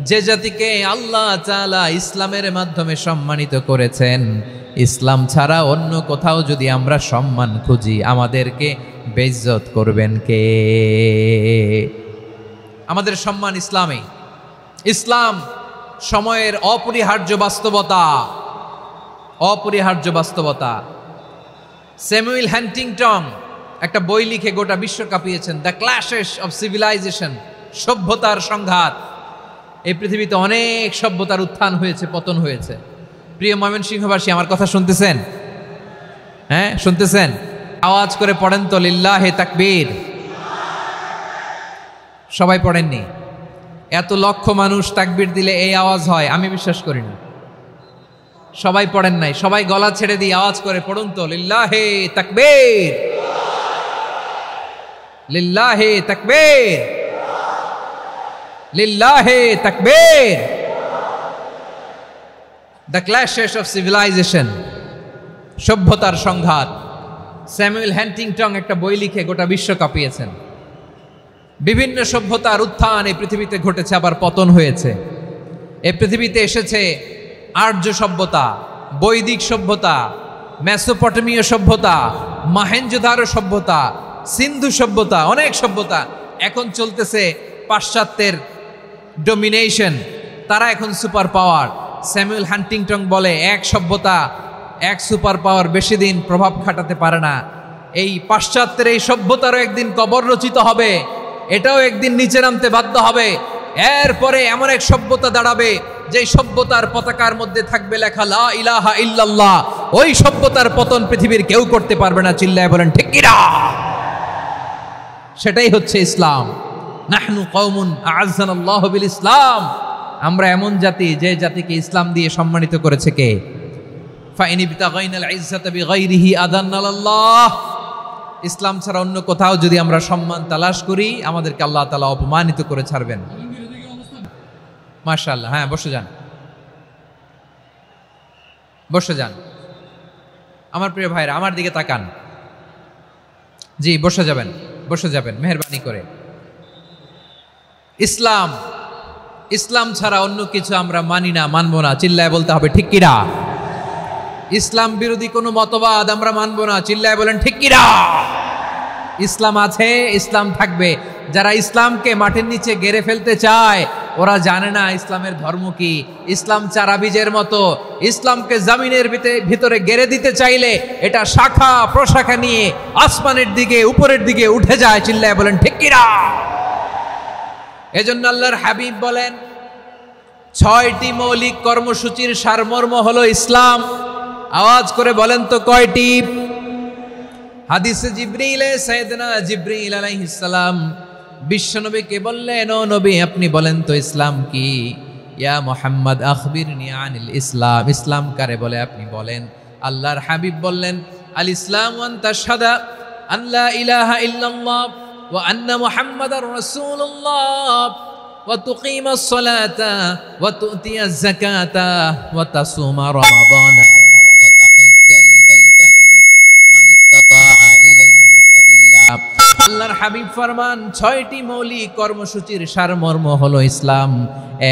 যে জাতিকে আল্লাহ তাআলা ইসলামের মাধ্যমে সম্মানিত করেছেন। ইসলাম ছাড়া অন্য কোথাও যদি আমরা সম্মান খুঁজি, আমাদেরকে বেইজ্জত করবেন কে? আমাদের সম্মান ইসলামে। ইসলাম সময়ের অপরিহার্য বাস্তবতা, অপরিহার্য বাস্তবতা। স্যামুয়েল হ্যান্টিংটন একটা বই লিখে গোটা বিশ্ব কাঁপিয়েছেন, দ্য ক্ল্যাশেস অফ সিভিলাইজেশন, সভ্যতার সংঘাত। এই পৃথিবীতে অনেক সভ্যতার উত্থান হয়েছে, পতন হয়েছে। প্রিয় ময়মনসিংহবাসী, আমার কথা শুনতেছেন? হ্যাঁ, শুনতেছেন? আওয়াজ করে পড়েন তো লিল্লাহে তাকবীর। সবাই পড়েননি? এত লক্ষ মানুষ তাকবীর দিলে এই আওয়াজ হয় আমি বিশ্বাস করি না। সবাই পড়েন নাই, সবাই গলা ছেড়ে দিয়ে আওয়াজ করে পড়ুন তো, লিল্লাহে তাকবীর, লিল্লাহে তাকবীর, লিল্লাহে তাকবীর। দ্য ক্ল্যাশেস অফ সিভিলাইজেশন, সভ্যতার সংঘাত। স্যামুয়েল হ্যান্টিংটন একটা বই লিখে গোটা বিশ্ব কাঁপিয়েছেন। বিভিন্ন সভ্যতার উত্থান এই পৃথিবীতে ঘটেছে, আবার পতন হয়েছে। এই পৃথিবীতে এসেছে আর্য সভ্যতা, বৈদিক সভ্যতা, মেসোপটেমীয় সভ্যতা, মহেঞ্জোদারো সভ্যতা, সিন্ধু সভ্যতা, অনেক সভ্যতা। এখন চলতেছে পাশ্চাত্যের ডোমিনেশন, তারা এখন সুপার পাওয়ার। স্যামুয়েল হ্যান্টিংটন বলে এক সভ্যতা, এক সুপার পাওয়ার বেশি দিন প্রভাব খাটাতে পারে না। এই পাশ্চাত্যের এই সভ্যতারও একদিন কবর রচিত হবে, এটাও একদিন নিচে নামতে বাধ্য হবে। এরপরে এমন এক সভ্যতা দাঁড়াবে যে সভ্যতার পতাকার মধ্যে থাকবে লেখা লা ইলাহা ইল্লাল্লাহ। ওই সভ্যতার পতন পৃথিবীর কেউ করতে পারবে না, চিল্লায় বলেন ঠিক কিনা? সেটাই হচ্ছে ইসলাম। নাহনু কওমুন আ'আজ্জানাল্লাহু বিল ইসলাম, আমরা এমন জাতি যে জাতিকে ইসলাম দিয়ে সম্মানিত করেছে কে? ফাইন ইবতাগাইনাল ইজ্জাতা বিগাইরিহি আযান্নাল্লাহ, ইসলাম ছাড়া অন্য কোথাও যদি আমরা সম্মান তালাশ করি আমাদেরকে আল্লাহ তাআলা অপমানিত করে ছাড়বেন। মাশাআল্লাহ, হ্যাঁ বসে যান, বসে যান আমার প্রিয় ভাইরা, আমার দিকে তাকান। জি বসে যাবেন, বসে যাবেন মেহেরবানি করে। ইসলাম, ইসলাম ছাড়া অন্য কিছু আমরা মানি না, মানবো না, চিল্লায় বলতে হবে ঠিক কিনা? ইসলাম বিরোধী কোনো মতবাদ আমরা মানবো না, চিল্লায় বলেন ঠিক কিনা? ইসলাম আছে, ইসলাম থাকবে। যারা ইসলামকে মাটির নিচে গেড়ে ফেলতে চায় ওরা জানে না ইসলামের ধর্ম কি। ইসলাম চারা বীজের মতো, ইসলামকে জমিনের ভিতরে গেড়ে দিতে চাইলে এটা শাখা প্রশাখা নিয়ে আসমানের দিকে, উপরের দিকে উঠে যায়, চিল্লায় বলেন ঠিক কিনা? এজন্য আল্লাহর হাবিব বলেন ৬টি মৌলিক কর্মসূচির সারমর্ম হলো ইসলাম। আওয়াজ করে বলেন তো কয়টি? হাদিসে জিবরিলে সাইয়েদনা জিবরিল আলাইহিস সালাম বিশ্বনবীকে বললেন, ও নবী আপনি বলেন তো ইসলাম কি? ইয়া মুহাম্মদ আখবিরনি আনিল ইসলাম, ইসলাম কারে বলে আপনি বলেন। আল্লাহর হাবিব বললেন, আল ইসলাম আন তাশহাদা আন লা ইলাহা ইল্লাল্লাহ ওয়া আন্না মুহাম্মাদার রাসূলুল্লাহ ওয়া তুকিমাস সালাতা ওয়া তুতিয়াজ যাকাতা ওয়া তাসুমা রমাদানা ওয়া তাহুজ্জাল বাইতা মান ইসতাতাআ ইলাইহি সাবিলা। আল্লাহর হাবিব ফরমান ৬টি মৌলিক কর্মসূচির সারমর্ম হলো ইসলাম।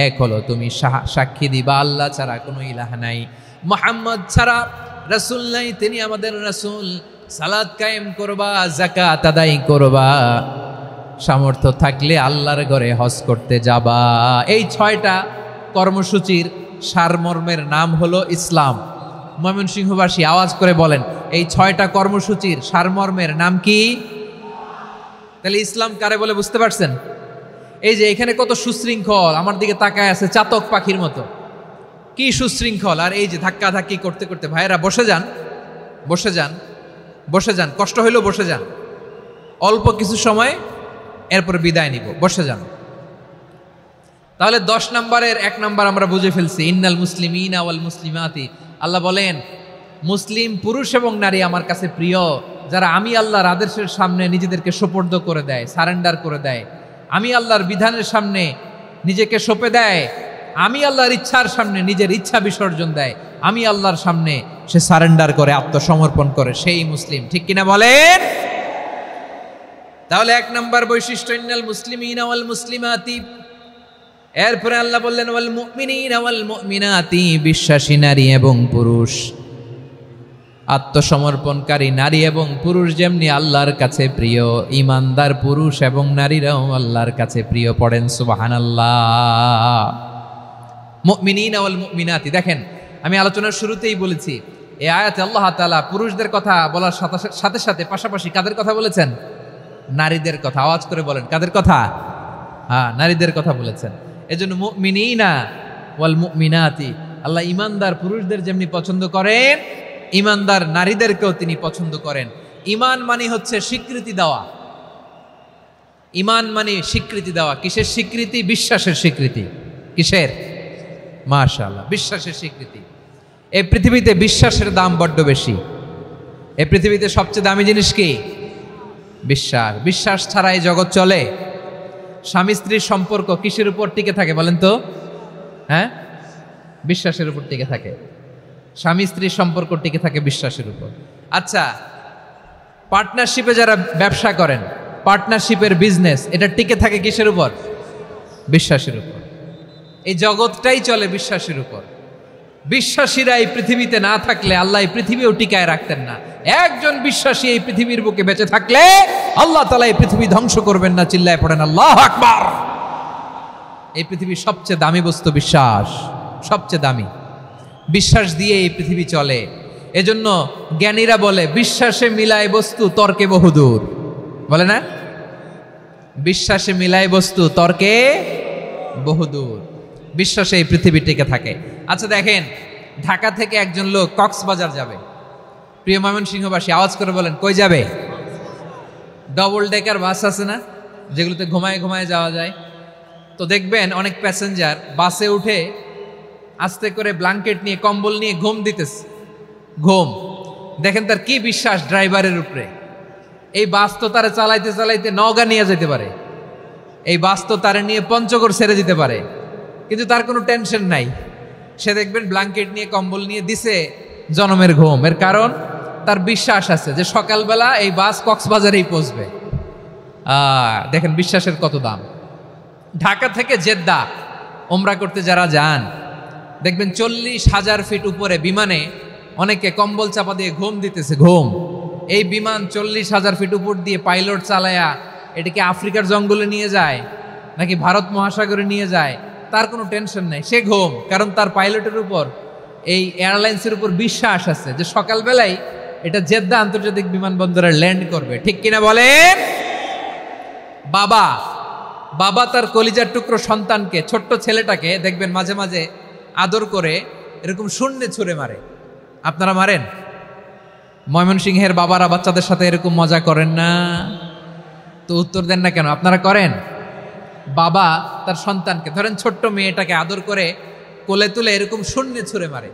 এক হলো তুমি সাক্ষী দিবা আল্লাহ ছাড়া কোনো ইলাহ নাই, মুহাম্মদ ছাড়া রাসূল নাই, তিনি আমাদের রাসূল। সালাত কায়েম করবা, যাকাত আদায় করবা, সামর্থ্য থাকলে আল্লাহর ঘরে হজ করতে যাবা। এই ৬টা কর্মসূচির সারমর্মের নাম হলো ইসলাম। ময়মনসিংহবাসী আওয়াজ করে বলেন, এই ৬টা কর্মসূচির সারমর্মের নাম কি? তাহলে ইসলাম কারে বলে বুঝতে পারছেন? এই যে এখানে কত সুশৃঙ্খল, আমার দিকে তাকায় আছে চাতক পাখির মতো, কি সুশৃঙ্খল। আর এই যে ধাক্কা ধাক্কি করতে করতে, ভাইয়েরা বসে যান, বসে যান, বসে যান, কষ্ট হইলেও বসে যান, অল্প কিছু সময় এরপর বিদায় নিব, বসে যান। তাহলে 10 নম্বরের 1 নম্বর আমরা বুঝে ফেলছি, ইন্নাল মুসলিমিনা ওয়াল মুসলিমাতি। আল্লাহ বলেন মুসলিম পুরুষ এবং নারী আমার কাছে প্রিয়, যারা আমি আল্লাহর আদেশের সামনে নিজেদেরকে সোপর্দ করে দেয়, সারেন্ডার করে দেয়, আমি আল্লাহর বিধানের সামনে নিজেকে সঁপে দেয়, আমি আল্লাহর ইচ্ছার সামনে নিজের ইচ্ছা বিসর্জন দেয়, আমি আল্লাহর সামনে সে সারেন্ডার করে, আত্মসমর্পণ করে, সেই মুসলিম। ঠিক কিনা বলেন? তাহলে 1 নম্বর বৈশিষ্ট্য ইন্নাল মুসলিমিনা ওয়াল মুসলিমাতি। এরপরে আল্লাহ বললেন ওয়াল মুমিনিনা ওয়াল মুমিনাতি, বিশ্বাসী নারী এবং পুরুষ, আত্মসমর্পণকারী নারী এবং পুরুষ যেমনি আল্লাহর কাছে প্রিয়, ইমানদার পুরুষ এবং নারীরাও আল্লাহর কাছে প্রিয়। পড়েন সুবহানাল্লাহ। মুমিনিনা ওয়াল মুমিনাতি। দেখেন আমি আলোচনার শুরুতেই বলেছি এই আয়াতে আল্লাহ তাআলা পুরুষদের কথা বলার সাথে সাথে পাশাপাশি কাদের কথা বলেছেন? নারীদের কথা। আওয়াজ করে বলেন কাদের কথা? হ্যাঁ, নারীদের কথা বলেছেন। এজন্য মুমিনিনা ওয়াল মুমিনাতি, আল্লাহ ইমানদার পুরুষদের যেমনি পছন্দ করেন, ইমানদার নারীদেরকেও তিনি পছন্দ করেন। ইমান মানে হচ্ছে স্বীকৃতি দেওয়া। ঈমান মানে স্বীকৃতি দেওয়া। কিসের স্বীকৃতি? বিশ্বাসের স্বীকৃতি। কিসের? মাশাআল্লাহ, বিশ্বাসের স্বীকৃতি। এই পৃথিবীতে বিশ্বাসের দাম বড্ড বেশি। এই পৃথিবীতে সবচেয়ে দামি জিনিস কি? বিশ্বাস। বিশ্বাস ছাড়া এই জগৎ চলে? স্বামী স্ত্রীর সম্পর্ক কিসের উপর টিকে থাকে বলেন তো? হ্যাঁ, বিশ্বাসের উপর টিকে থাকে। স্বামী স্ত্রীর সম্পর্ক টিকে থাকে বিশ্বাসের উপর। আচ্ছা, পার্টনারশিপে যারা ব্যবসা করেন, পার্টনারশিপের বিজনেস, এটা টিকে থাকে কিসের উপর? বিশ্বাসের উপর। এই জগৎটাই চলে বিশ্বাসের উপর। বিশ্বাসীরা এই পৃথিবীতে না থাকলে আল্লাহ এই পৃথিবীও টিকায় রাখতেন না। একজন বিশ্বাসী এই পৃথিবীর বুকে বেঁচে থাকলে আল্লাহ তাআলা এই পৃথিবী ধ্বংস করবেন না। চিল্লায় পড়েন আল্লাহু আকবার। এই পৃথিবীর সবচেয়ে দামি বস্তু বিশ্বাস, সবচেয়ে দামি। বিশ্বাস দিয়ে এই পৃথিবী চলে। এজন্য জ্ঞানীরা বলে বিশ্বাসে মিলায় বস্তু, তর্কে বহুদূর। বলে না? বিশ্বাসে মিলায় বস্তু, তর্কে বহুদূর। বিশ্বাসে এই পৃথিবী টিকে থাকে। আচ্ছা দেখেন, ঢাকা থেকে একজন লোক কক্সবাজার যাবে। প্রিয় ময়মনসিংহবাসী আওয়াজ করে বলেন, কই যাবে? ডবল ডেকার বাস আছে না, যেগুলোতে ঘুমায় ঘুমায় যাওয়া যায়। তো দেখবেন অনেক প্যাসেঞ্জার বাসে উঠে আস্তে করে ব্ল্যাঙ্কেট নিয়ে, কম্বল নিয়ে ঘুম দিতেছে। ঘুম দেখেন তার কি বিশ্বাস ড্রাইভারের উপরে। এই বাস তো তারা চালাইতে চালাইতে নওগাঁ নিয়ে যেতে পারে, এই বাস তো তারা নিয়ে পঞ্চগড় ছেড়ে দিতে পারে, কিন্তু তার কোনো টেনশন নাই। সে দেখবেন ব্ল্যাঙ্কেট নিয়ে, কম্বল নিয়ে দিছে জনমের ঘুম। এর কারণ তার বিশ্বাস আছে যে সকালবেলা এই বাস কক্সবাজারেই পৌঁছবে। দেখেন বিশ্বাসের কত দাম। ঢাকা থেকে জেদ্দা ওমরা করতে যারা যান, দেখবেন 40,000 ফিট উপরে বিমানে অনেকে কম্বল চাপা দিয়ে ঘুম দিতেছে। ঘুম। এই বিমান 40,000 ফিট উপর দিয়ে পাইলট চালায়া এটাকে আফ্রিকার জঙ্গলে নিয়ে যায় নাকি ভারত মহাসাগরে নিয়ে যায়, তার কোনো টেনশন নেই। সে ঘুম, কারণ তার পাইলটের উপর, এই এয়ারলাইন্সের উপর বিশ্বাস আছে যে সকালবেলায় এটা জেদ্দা আন্তর্জাতিক বিমানবন্দরে ল্যান্ড করবে। ঠিক কিনা বলেন? বাবা তার কলিজার টুকরো সন্তানকে, ছোট্ট ছেলেটাকে দেখবেন মাঝে মাঝে আদর করে এরকম শূন্যে ছুঁড়ে মারে। আপনারা মারেন? ময়মনসিংহের বাবারা বাচ্চাদের সাথে এরকম মজা করেন না? তো উত্তর দেন না কেন? আপনারা করেন? বাবা তার সন্তানকে, ধরেন ছোট্ট মেয়েটাকে আদর করে কোলে তুলে এরকম শূন্যে ছুঁড়ে মারে।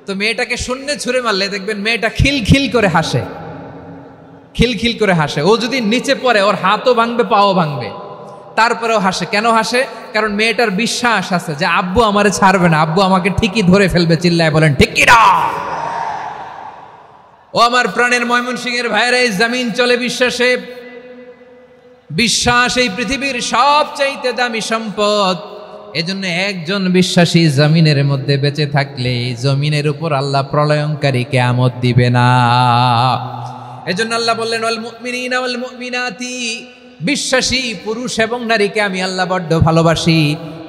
তো মেয়েটাকে শূন্যে ছুঁড়ে মারলে দেখবেন মেয়েটা খিলখিল করে হাসে, খিলখিল করে হাসে। ও যদি নিচে পড়ে ওর হাতও ভাঙবে, পাও ভাঙবে, তারপরেও হাসে। কেন হাসে? কারণ মেয়েটার বিশ্বাস আছে যে আব্বু আমারে ছাড়বে না, আব্বু আমাকে ঠিকই ধরে ফেলবে। চিল্লায় বলেন ঠিক কি না? ও আমার প্রাণের ময়মনসিংহের ভাইরা, এই জমিন চলে বিশ্বাসে। বিশ্বাস এই পৃথিবীর সবচাইতে দামি সম্পদ। এজন্য একজন বিশ্বাসী জমিনের মধ্যে বেঁচে থাকলে জমিনের উপর আল্লাহ প্রলয়ঙ্কারী কিয়ামত দিবে না। এজন্য আল্লাহ বললেন, ওয়াল মুমিনিনা ওয়াল মুমিনাতি, বিশ্বাসী পুরুষ এবং নারীকে আমি আল্লাহ বড্ড ভালোবাসি।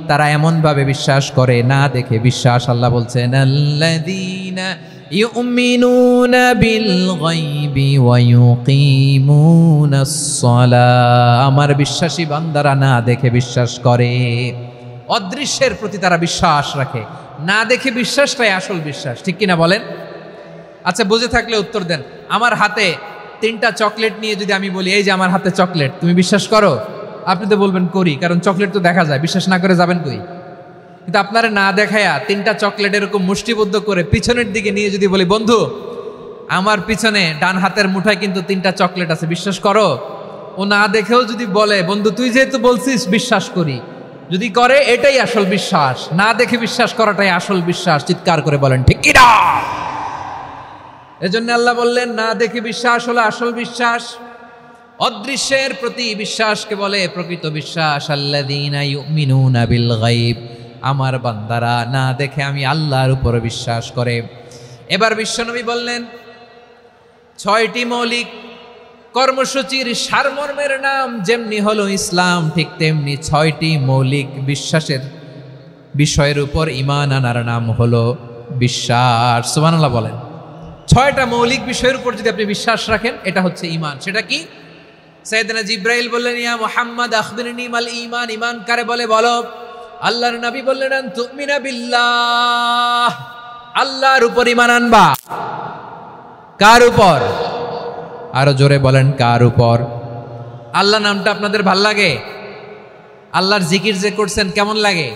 তারা এমন ভাবে বিশ্বাস করে না দেখে বিশ্বাস। আল্লাহ বলছেন, আল্লাযীনা ইউমিনুনা বিল গায়বি ওয়া ইউকিমুনাস সালাহ, আমার বিশ্বাসী বান্দারা না দেখে বিশ্বাস করে। অদৃশ্যের প্রতি তারা বিশ্বাস রাখে, না দেখে বিশ্বাসটাই আসল বিশ্বাস। ঠিক কিনা বলেন? আচ্ছা, বুঝে থাকলে উত্তর দেন। আমার হাতে 3টা চকলেট নিয়ে যদি আমি বলি, এই যে আমার হাতে চকলেট, তুমি বিশ্বাস করো? আপনি তো বলবেন করি, কারণ চকলেট তো দেখা যায়। বিশ্বাস না করে যাবেন কই? কিন্তু আপনারা না দেখায়া 3টা চকলেট এরকম মুষ্টিবদ্ধ করে পিছনের দিকে নিয়ে যদি বলি, বন্ধু আমার পিছনে ডান হাতের মুঠায় কিন্তু 3টা চকলেট আছে, বিশ্বাস করো? ও না দেখেও যদি বলে, বন্ধু তুই যেহেতু বলছিস বিশ্বাস করি, যদি করে এটাই আসল বিশ্বাস। না দেখে বিশ্বাস করাটাই আসল বিশ্বাস। চিৎকার করে বলেন ঠিক কি না? এজন্য আল্লাহ বললেন, না দেখে বিশ্বাস হলো আসল বিশ্বাস। অদৃশ্যের প্রতি বিশ্বাসকে বলে প্রকৃত বিশ্বাস। আল্লাযীনা ইউমিনুনা বিল গায়ব, আমার বান্দারা না দেখে আমি আল্লাহর উপর বিশ্বাস করে। এবার বিশ্বনবী বললেন, 6টি মৌলিক কর্মসূচির সারমর্মের নাম যেমনি হলো ইসলাম, ঠিক তেমনি 6টি মৌলিক বিশ্বাসের বিষয়ের উপর ঈমান আনার নাম হলো বিশ্বাস। সুবহানাল্লাহ বলেন। 6টা মৌলিক বিষয়ের উপর যদি আপনি বিশ্বাস রাখেন, এটা হচ্ছে ঈমান। সেটা কি? সাইয়েদনা জিবরাইল বললেন, ইয়া মুহাম্মদ আখবিরনি মাল ঈমান, ঈমান কারে বলে বলো। আল্লাহর নবী বললেন, আন তুমিনা বিল্লাহ, আল্লাহর উপর ঈমান আনবা। কার উপর? আরো জোরে বলেন, কার উপর? আল্লাহ নামটা আপনাদের ভাল লাগে? আল্লাহর জিকির যে করছেন কেমন লাগে?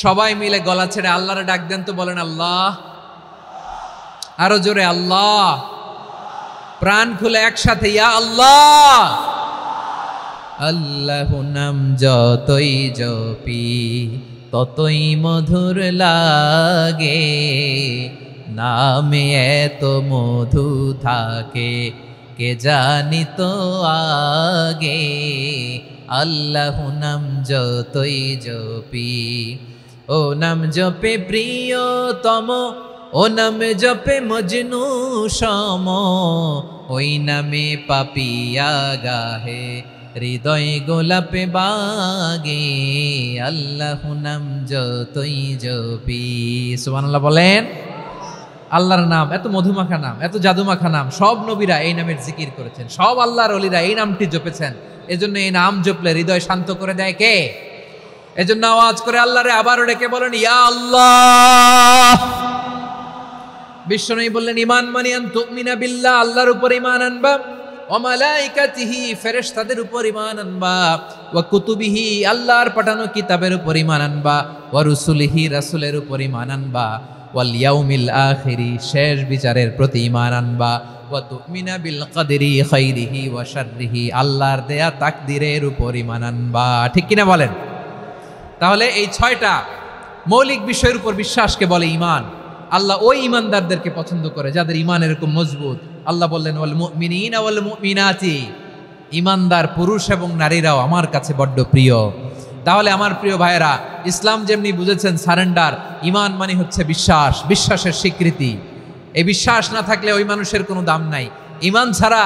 সবাই মিলে গলা ছেড়ে আল্লাহরে ডাক দেন তো, বলেন আল্লাহ। আরো জোরে আল্লাহ। প্রাণ খুলে একসাথে ইয়া আল্লাহ। আল্লাহ নাম যতই জপি ততই মধুর লাগে, নামে এত মধু থাকে কে জানি তো আগে। আল্লাহ নাম যতই জপি, ও নাম জপে প্রিয়তম, ও নাম জপে মজনু সম, ওই নামে পাপিয়া গাহে হৃদয় গোলাপে বাগে। আল্লাহ নাম যতই জপি। সুবহানাল্লাহ বলেন। আল্লাহর নাম এত মধুমাখা নাম, এত জাদুমাখা নাম, সব নবীরা এই নামের জিকির করেছেন, সব আল্লাহর ওলিরা এই নামটি জপেছেন। এজন্য এই নাম জপলে হৃদয় শান্ত করে দেয় কে? এজন্য আওয়াজ করে আল্লাহরে আবারও ডেকে বলেন ইয়া আল্লাহ। বিশ্বনবী বললেন ঈমান মানে আন তুমিনা বিল্লাহ, আল্লাহর উপর ঈমান আনবা, ওয়া মালাইকাতিহি ফেরেশতাদের উপর ঈমান আনবা, ওয়া কুতুবিহি আল্লাহর পাঠানো কিতাবের উপর ঈমান আনবা, ওয়া রুসুলিহি রাসূলের উপর ঈমান আনবা, ওয়াল ইয়াউমিল আখিরি শেষ বিচারের প্রতি ঈমান আনবা, ওয়া তুমিনা বিল কদরি খাইরিহি ওয়া শাররিহি আল্লাহর দেয়া তাকদীরের উপর ঈমান আনবা। ঠিক কিনা বলেন? তাহলে এই 6টা মৌলিক বিষয়ের উপর বিশ্বাসকে বলে ঈমান। আল্লাহ ওই ঈমানদারদেরকে পছন্দ করে যাদের ঈমান এরকম মজবুত। আল্লাহ বললেন ওয়াল মুমিনিনা ওয়াল মুমিনাতি, ঈমানদার পুরুষ এবং নারীরাও আমার কাছে বড্ড প্রিয়। তাহলে আমার প্রিয় ভাইয়েরা, ইসলাম যেমনি বুঝেছেন সারেন্ডার, ঈমান মানে হচ্ছে বিশ্বাস, বিশ্বাসের স্বীকৃতি। এই বিশ্বাস না থাকলে ওই মানুষের কোনো দাম নাই। ঈমান ছাড়া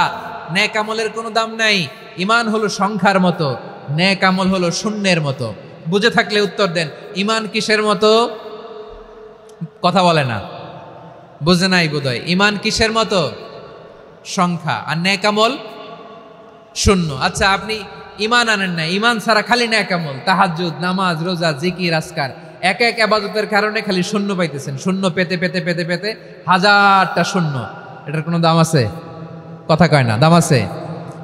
নেক আমলের কোনো দাম নাই। ঈমান হলো সংখ্যার মতো, নেক আমল হলো শূন্যের মতো। বুঝে থাকলে উত্তর দেন, ঈমান কিসের মতো? কথা বলে না, বুঝে নাই বোধহয়। ঈমান কিসের মতো? সংখ্যা। আর নেক আমল শূন্য। আচ্ছা, আপনি ঈমান আনেন না, ঈমান ছাড়া খালি নেক আমল, তাহাজ্জুদ, নামাজ, রোজা, জিকির, আজকার, এক এক ইবাদতের কারণে খালি শূন্য পাইতেছেন। শূন্য পেতে পেতে পেতে পেতে হাজারটা শূন্য। এটার কোনো দাম আছে? কথা কয় না, দাম আছে।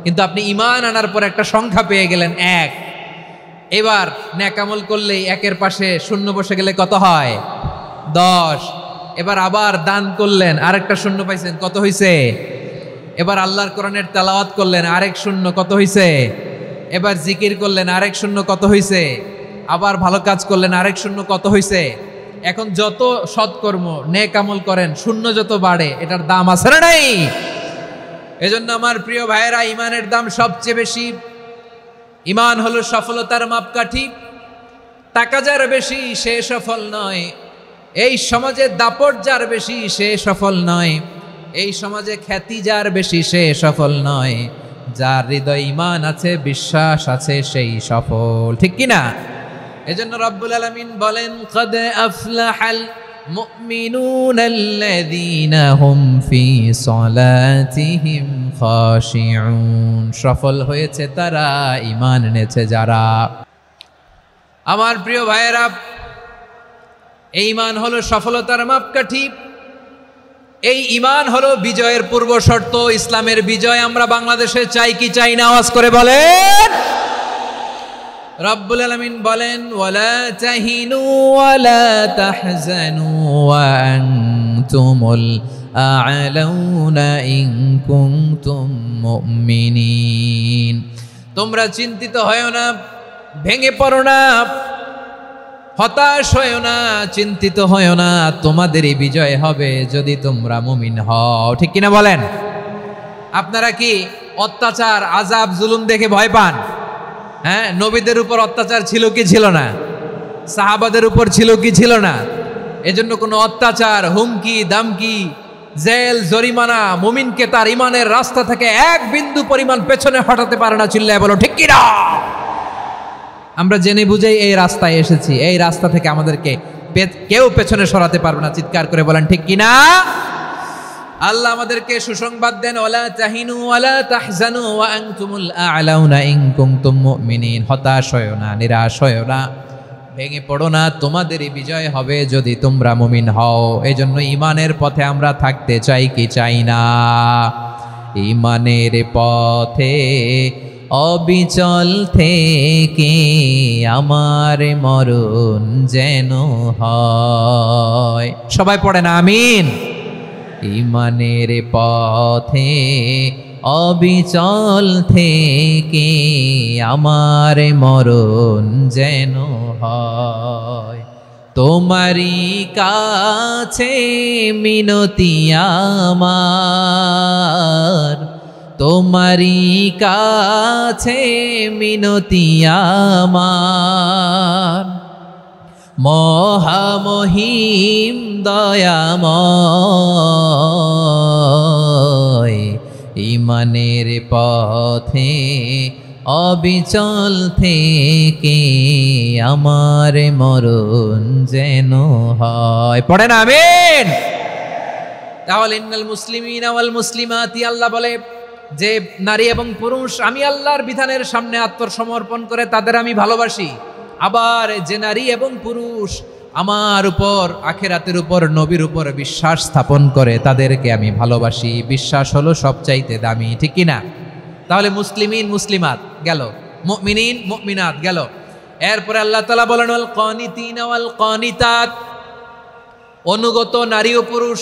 কিন্তু আপনি ঈমান আনার পর একটা সংখ্যা পেয়ে গেলেন, এক। এবার নেক আমল করলেই একের পাশে শূন্য বসে গেলে কত হয়? 10। এবার আবার দান করলেন, আরেকটা শূন্য পাইছেন, কত হইছে? এবার আল্লাহর কোরআনের তেলাওয়াত করলেন, আরেক শূন্য, কত হইছে? এবার জিকির করলেন, আরেক শূন্য, কত হইছে? আবার ভালো কাজ করলেন, আরেক শূন্য, কত হইছে? এখন যত সৎকর্ম নেক আমল করেন, শূন্য যত বাড়ে, এটার দাম আছে না নাই? এজন্য আমার প্রিয় ভাইয়েরা, ঈমানের দাম সবচেয়ে বেশি। ঈমান হলো সফলতার মাপকাঠি। টাকা যার বেশি সে সফল নয়, এই সমাজে দাপট যার বেশি সে সফল নয়, এই সমাজে খ্যাতি যার বেশি সে সফল নয়, যার হৃদয় ঈমান আছে, বিশ্বাস আছে, সেই সফল। ঠিক কিনা? এজন্য রব্বুল আলামিন বলেন কদ আফলাহাল মুমিনুনাল্লাযীনা হুম ফি সলাতিহিম খাশিউন। সফল হয়েছে তারা, ঈমান এনেছে যারা। আমার প্রিয় ভাইয়েরা, এই ঈমান হলো সফলতার মাপকাঠি। এই ঈমান হলো বিজয়ের পূর্ব শর্ত। ইসলামের বিজয় আমরা বাংলাদেশে চাই কি চাই না? আওয়াজ করে বলেন। রব্বুল আলামিন বলেন ওয়ালা তাহিনু ওয়ালা তাহজানু ওয়া আনতুমুল আ'লাউনা ইন কুনতুম মুমিনিন। তোমরা চিন্তিত হয়ো না, ভেঙে পড়ো না, হতাশ হয়ো না, চিন্তিত হয়ো না, তোমাদেরই বিজয় হবে যদি তোমরা মুমিন হও। ঠিক কিনা বলেন? আপনারা কি অত্যাচার, আযাব, জুলুম দেখে ভয় পান? হ্যাঁ, নবীদের উপর অত্যাচার ছিল কি ছিল না? সাহাবাদের উপর ছিল কি ছিল না? এজন্য কোনো অত্যাচার, হুমকি, দামকি, জেল, জরিমানা মুমিনকে তার ঈমানের রাস্তা থেকে এক বিন্দু পরিমাণ পেছনে হটাতে পারে না। চিল্লায় বলো ঠিক কিনা? আমরা জেনে বুঝেই এই রাস্তায় এসেছি, এই রাস্তা থেকে আমাদেরকে কেউ পেছনে সরাতে পারবে না। চিৎকার করে বলেন ঠিক কিনা? আল্লাহ আমাদেরকে সুসংবাদ দেন ওয়ালা তাহিনু ওয়ালা তাহজানু ওয়া আনতুমুল আ'লাউনা ইন কুনতুম মুমিনিন। হতাশ হয়ো না, নিরাশ হয়ো না, ভেঙে পড়ো না, তোমাদেরই বিজয় হবে যদি তোমরা মুমিন হও। এই জন্য ঈমানের পথে আমরা থাকতে চাই কি চাই না? ঈমানের পথে অবিচল থেকে আমার মরণ যেন হয়। সবাই পড়েন আমিন। ঈমানের পথে অবিচল থেকে আমার মরণ যেন হয়। তোমারই কাছে মিনতি আমার, তোমারই কাছে মিনতি আমার, মহামহিম দয়াময়। ঈমানের পথে অবিচল থেকে আমার মরণ যেন হয়। পড়েন আমিন। তাহলে ইন্নাল মুসলিমিনা ওয়াল মুসলিমাতি, আল্লাহ বলে যে নারী এবং পুরুষ আমি আল্লাহর বিধানের সামনে আত্মসমর্পণ করে তাদের আমি ভালোবাসি। আবার যে নারী এবং পুরুষ আমার উপর, আখিরাতের উপর, নবীর উপর বিশ্বাস স্থাপন করে তাদেরকে আমি ভালোবাসি। বিশ্বাস হলো সবচাইতে দামি, ঠিক কি না? তাহলে মুসলিমিন মুসলিমাত গেল, মুমিনিন মুমিনাত গেল। এরপরে আল্লাহ তাআলা বলেন ওয়াল কানিতিনা ওয়াল কানিতাত, অনুগত নারী ও পুরুষ,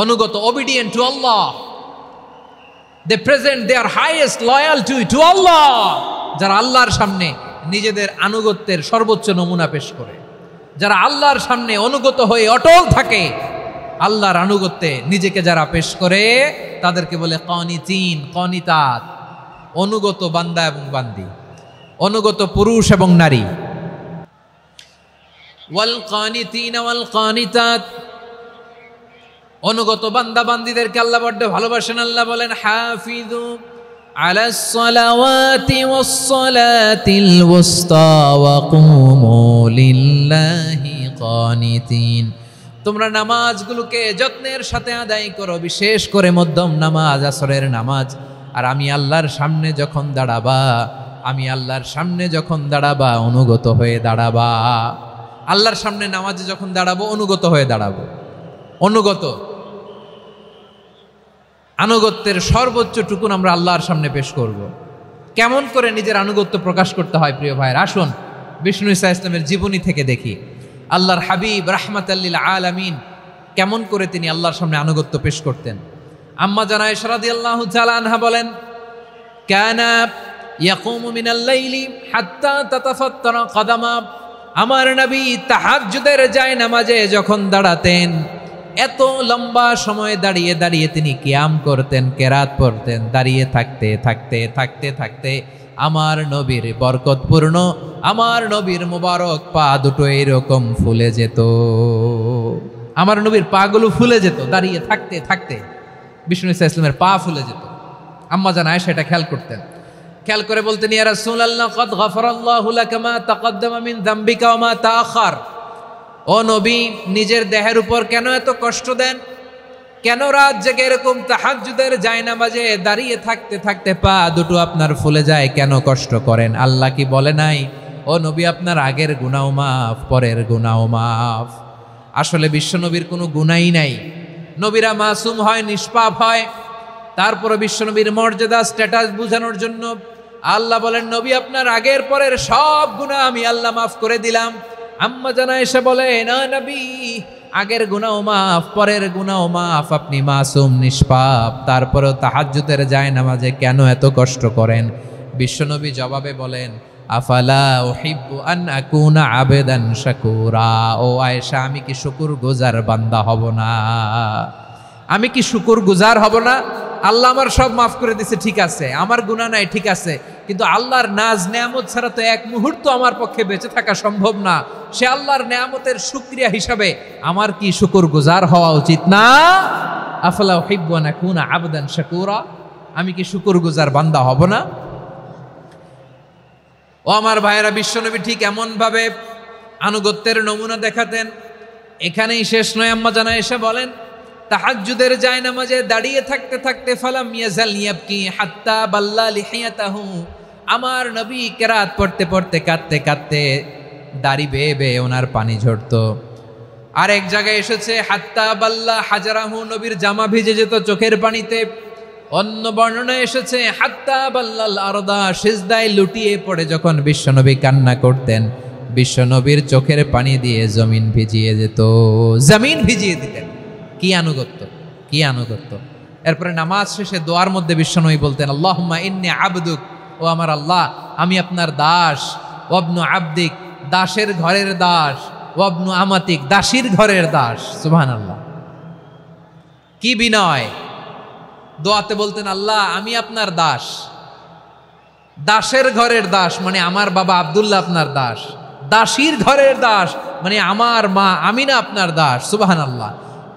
অনুগত, obedient to Allah, they present their highest loyalty to Allah, যারা আল্লাহর সামনে নিজেদের আনুগত্যের সর্বোচ্চ নমুনা পেশ করে, যারা আল্লাহর সামনে অনুগত হয়ে অটল থাকে, আল্লাহর আনুগত্যে নিজেকে যারা পেশ করে তাদেরকে বলে কানিতিন কানিতাত, অনুগত বান্দা এবং বান্দি, অনুগত পুরুষ এবং নারী। ওয়াল কানিতিনা ওয়াল কানিতাত, অনুগত বান্দা বান্দিদেরকে আল্লাহ বড্ড ভালোবাসেন। আল্লাহ বলেন হাফিজু আলাস সালাওয়াতি ওয়াস সালাতিল ওয়াসতা ওয়া কুমু লিল্লাহি কানিতিন, তোমরা নামাজগুলোকে যত্নের সাথে আদায় করো, বিশেষ করে মধ্যম নামাজ, আসরের নামাজ। আর আমি আল্লাহর সামনে যখন দাঁড়াবা, আমি আল্লাহর সামনে যখন দাঁড়াবা অনুগত হয়ে দাঁড়াবা। আল্লাহর সামনে নামাজে যখন দাঁড়াবো অনুগত হয়ে দাঁড়াবো। অনুগত, আনুগত্যের সর্বোচ্চ টুকুন আমরা আল্লাহর সামনে পেশ করব। কেমন করে নিজের আনুগত্য প্রকাশ করতে হয় প্রিয় ভাইয়ের, আসুন বিষ্ণু ঈসা ইসলামের জীবনী থেকে দেখি। আল্লাহর হাবিব রাহমাতাল লিল আলামিন কেমন করে তিনি আল্লাহর সামনে আনুগত্য পেশ করতেন। আম্মা জান আয়েশা রাদিয়াল্লাহু তাআলা আনহা বলেন, কানা ইয়াকুমু মিনাল লাইলি হাত্তা তাতাফাত্তারা কদামা, আমার নবী তাহাজ্জুদের জায়নামাজে যখন দাঁড়াতেন এত লম্বা সময় দাঁড়িয়ে দাঁড়িয়ে তিনি কিয়াম করতেন, কেরাত পড়তেন। দাঁড়িয়ে থাকতে থাকতে থাকতে থাকতে আমার নবীর বরকতপূর্ণ, আমার নবীর মুবারক পা দুটো এরকম ফুলে যেত। আমার নবীর পাগুলো ফুলে যেত দাঁড়িয়ে থাকতে থাকতে, বিষ্ণু ঈসা ইসলামের পা ফুলে যেত। আম্মা জান আয়েশা এটা খেয়াল করতেন। খেয়াল করে বলতেন, ইয়া রাসূলুল্লাহ কাদ গাফারাল্লাহু লাকা মা তাকাদ্দামা মিন যামবিকা ওয়া মা তাআখার। ও নবী, নিজের দেহের উপর কেন এত কষ্ট দেন? কেন রাত জেগে এরকম তাহাজ্জুদের জায়নামাজে দাঁড়িয়ে থাকতে থাকতে পা দুটো আপনার ফুলে যায়? কেন কষ্ট করেন? আল্লাহ কি বলে নাই ও নবী আপনার আগের গুনাহ মাফ, পরের গুনাহ মাফ? আসলে বিশ্বনবীর কোনো গুনাহই নাই। নবীরা মাসুম হয়, নিষ্পাপ হয়। তারপরে বিশ্বনবীর মর্যাদা, স্ট্যাটাস বোঝানোর জন্য আল্লাহ বলেন, নবী আপনার আগের পরের সব গুনাহ আমি আল্লাহ মাফ করে দিলাম। আম্মা জান আয়েশা বলে, না নবী, আগের গুনাহ মাফ, পরের গুনাহ মাফ, আপনি মাসুম, নিষ্পাপ, তারপরেও তাহাজ্জুদের জায়নামাজে কেন এত কষ্ট করেন? বিশ্বনবী জবাবে বলেন, আফালা উহিব্বু আন আকুনা আবেদান শাকুরা। ও আয়েশা, আমি কি শুকরগুজার বান্দা হব না? আমি কি শুকরগুজার হব না? আল্লাহ আমার সব মাফ করে দিছে, ঠিক আছে, আমার গুনাহ নাই, ঠিক আছে, কিন্তু আল্লাহর নাজ নেয়ামত ছাড়া তো এক মুহূর্ত আমার পক্ষে বেঁচে থাকা সম্ভব না। সে আল্লাহর নেয়ামতের শুকরিয়া হিসাবে আমার কি শুকরগুজার হওয়া উচিত না? আফালা উহিব্বু আন আকুনা আবদান শাকুরা, আমি কি শুকরগুজার বান্দা হব না? ও আমার ভাইয়েরা, বিশ্বনবী ঠিক এমন ভাবে আনুগত্যের নমুনা দেখাতেন। এখানেই শেষ নয়। আম্মা জান আয়েশা বলেন, তাহাজ্জুদের জায়নামাজে দাঁড়িয়ে থাকতে থাকতে ফালাম ইয়াজাল ইয়াবকি হাত্তা বাল্লা লিহিয়াতাহু, আমার নবী কেরাত পড়তে পড়তে কাঁদতে কাঁদতে দাড়ি বেয়ে বেয়ে ওনার পানি ঝরতো। আর এক জায়গায় এসেছে হাত্তা বাল্লা হাজারাহু, নবীর জামা ভিজে যেত চোখের পানিতে। অন্য বর্ণনা এসেছে হাত্তা বাল্লাল আরদা, সিজদায় লুটিয়ে পড়ে যখন বিশ্বনবী কান্না করতেন, বিশ্বনবীর চোখের পানি দিয়ে জমিন ভিজিয়ে যেত, জমিন ভিজিয়ে দিতেন। কি আনুগত্য, কি আনুগত্য। এরপরে নামাজ শেষে দোয়ার মধ্যে বিশ্বনবী বলতেন আল্লাহুম্মা ইন্নী আবদুক, ও আমার আল্লাহ আমি আপনার দাস, ওয়াবনু আবদিক, দাসের ঘরের দাস, ওয়াবনু আমাতিক, দাসীর ঘরের দাস। সুবহানাল্লাহ, কি বিনয়। দোয়াতে বলতেন আল্লাহ আমি আপনার দাস, দাসের ঘরের দাস মানে আমার বাবা আব্দুল্লাহ আপনার দাস, দাসীর ঘরের দাস মানে আমার মা আমিনা আপনার দাস। সুবহানাল্লাহ।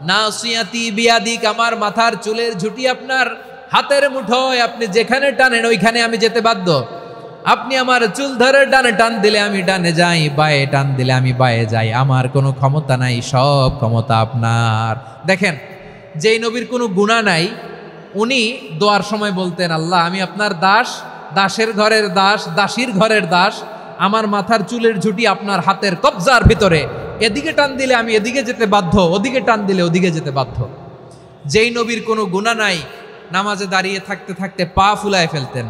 নাসিয়াতি বিয়াদিক, আমার মাথার চুলের ঝুঁটি আপনার হাতের মুঠোয়, আপনি যেখানে টানেন ওইখানে আমি যেতে বাধ্য। আপনি আমার চুল ধরে ডানে টান দিলে আমি ডানে যাই, বায়ে টান দিলে আমি বায়ে যাই, আমার কোনো ক্ষমতা নাই, সব ক্ষমতা আপনার। দেখেন, যেই নবীর কোনো গুনাহ নাই উনি দোয়ার সময় বলতেন আল্লাহ আমি আপনার দাস, দাসের ঘরের দাস, দাসীর ঘরের দাস, আমার মাথার চুলের ঝুঁটি আপনার হাতের কবজার ভিতরে, এদিকে টান দিলে আমি এদিকে যেতে বাধ্য, ওদিকে টান দিলে ওদিকে যেতে বাধ্য। যেই নবীর কোনো গুনাহ নাই নামাজে দাঁড়িয়ে থাকতে থাকতে পা ফুলায় ফেলতেন।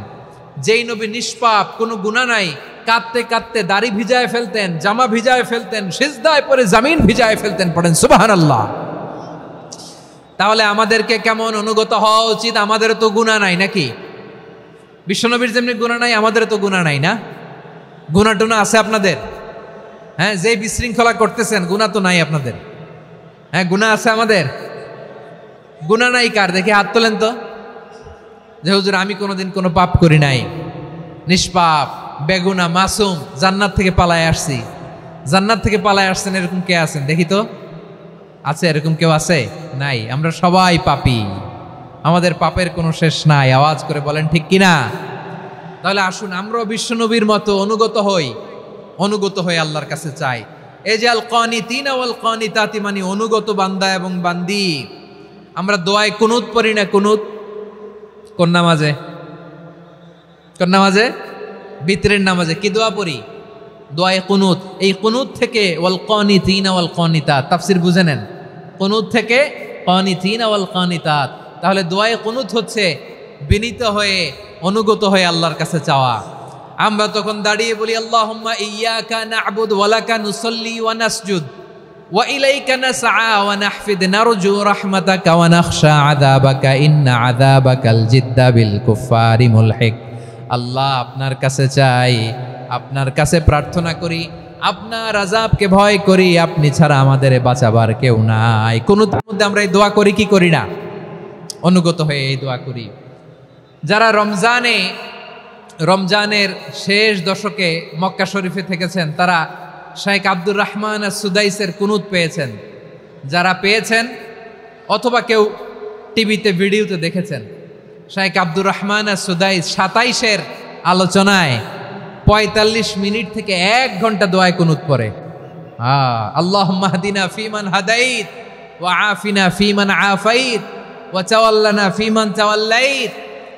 যেই নবী নিষ্পাপ, কোনো গুনাহ নাই, কাঁদতে কাঁদতে দাড়ি ভিজায় ফেলতেন, জামা ভিজায় ফেলতেন, সিজদায় পড়ে জমিন ভিজায় ফেলতেন। পড়েন সুবহানাল্লাহ। তাহলে আমাদেরকে কেমন অনুগত হওয়া উচিত? আমাদের তো গুনাহ নাই নাকি? বিশ্বনবীর যেমনি গুনাহ নাই আমাদের তো গুনাহ নাই না? গুনাহ টুনা আছে আপনাদের? হ্যাঁ, যে বিশৃঙ্খলা করতেছেন গুনাহ তো নাই আপনাদের? হ্যাঁ, গুনাহ আছে আমাদের? গুনাহ নাই কার? দেখে হাত তোলেন তো, যে হুজুর আমি কোনোদিন কোনো পাপ করি নাই, নিষ্পাপ, বেগুনা, মাসুম, জান্নাত থেকে পালায় আসছি। জান্নাত থেকে পালায় আসছেন এরকম কে আছেন দেখি তো? আছে এরকম কেউ? আছে? নাই। আমরা সবাই পাপী, আমাদের পাপের কোনো শেষ নাই। আওয়াজ করে বলেন ঠিক কিনা? তাহলে আসুন আমরাও বিশ্বনবীর মতো অনুগত হই, অনুগত হয়ে আল্লাহর কাছে চাই। এই যে আল কানিতিনা ওয়াল কানিতাতি মানে অনুগত বান্দা এবং বান্দি। আমরা দোয়ায় কুনুত পড়ি না? কুনুত কোন নামাজে? কোন নামাজে? বিতরের নামাজে কি দোয়া পড়ি? দোয়ায়ে কুনুত। এই কুনুত থেকে ওয়াল কানিতিনা ওয়াল কানিতাত, তাফসীর বুঝে নেন। কুনুত থেকে কানিতিনা ওয়াল কানিতাত। তাহলে দোয়ায়ে কুনুত হচ্ছে বিনীত হয়ে, অনুগত হয়ে আল্লাহর কাছে চাওয়া। আমরা তখন দাঁড়িয়ে বলি আল্লাহুম্মা ইয়্যাকা না'বুদু ওয়া লাকা নুসাল্লি ওয়া নাসজুদ ওয়া ইলাইকা নাসআ ওয়া নাহফিদ নারজু রাহমাতাকা ওয়া নাখশা আযাবাকা ইন্না আযাবাকাল জিদ্দা বিল কুফফারি মুলহিক। আল্লাহ আপনার কাছে চাই, আপনার কাছে প্রার্থনা করি, আপনার আযাবকে ভয় করি, আপনি ছাড়া আমাদের বাঁচাবার কেউ নাই। কোন মধ্যে আমরা এই দোয়া করি কি করি না? অনুগত হয়ে এই দোয়া করি। যারা রমজানের শেষ দশকে মক্কা শরীফে থেকেছেন তারা শাইখ আব্দুর রহমান সুদাইসের কুনুত পেয়েছেন। যারা পেয়েছেন অথবা কেউ টিভিতে ভিডিওতে দেখেছেন, শাইখ আব্দুর রহমান সুদাইস 27-এর আলোচনায় 45 মিনিট থেকে 1 ঘন্টা দোয়ায় কুনুত পড়ে। আল্লাহুম্মা হদিনা ফিমান হাদাইত ওয়া আফিনা ফিমান আফাইত ওয়া তাওয়াল্লানা ফিমান তাওয়াল্লাইত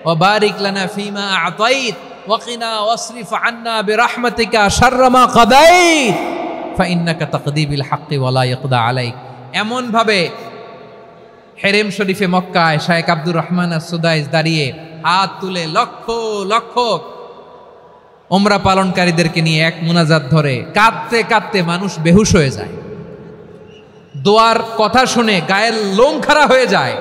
ওয়া বারিক লানা ফিমা আ'তাইত ওয়া কিনা ওয়াসরিফ আন্না বিরহমাতিকা শাররা মা কাদাইত ফাইন্নাকা তাকদি বিল হাক্কি ওয়া লা ইয়াকদা আলাইক। এমন ভাবে হেরেম শরীফে মক্কায় শাইখ আব্দুর রহমান সুদাইস দাঁড়িয়ে হাত তুলে লক্ষ লক্ষ উমরা পালনকারীদেরকে নিয়ে এক মুনাজাত ধরে কাঁদতে কাঁদতে মানুষ বেহুশ হয়ে যায়। দোয়ার কথা শুনে গায়ের লোম খাড়া হয়ে যায়,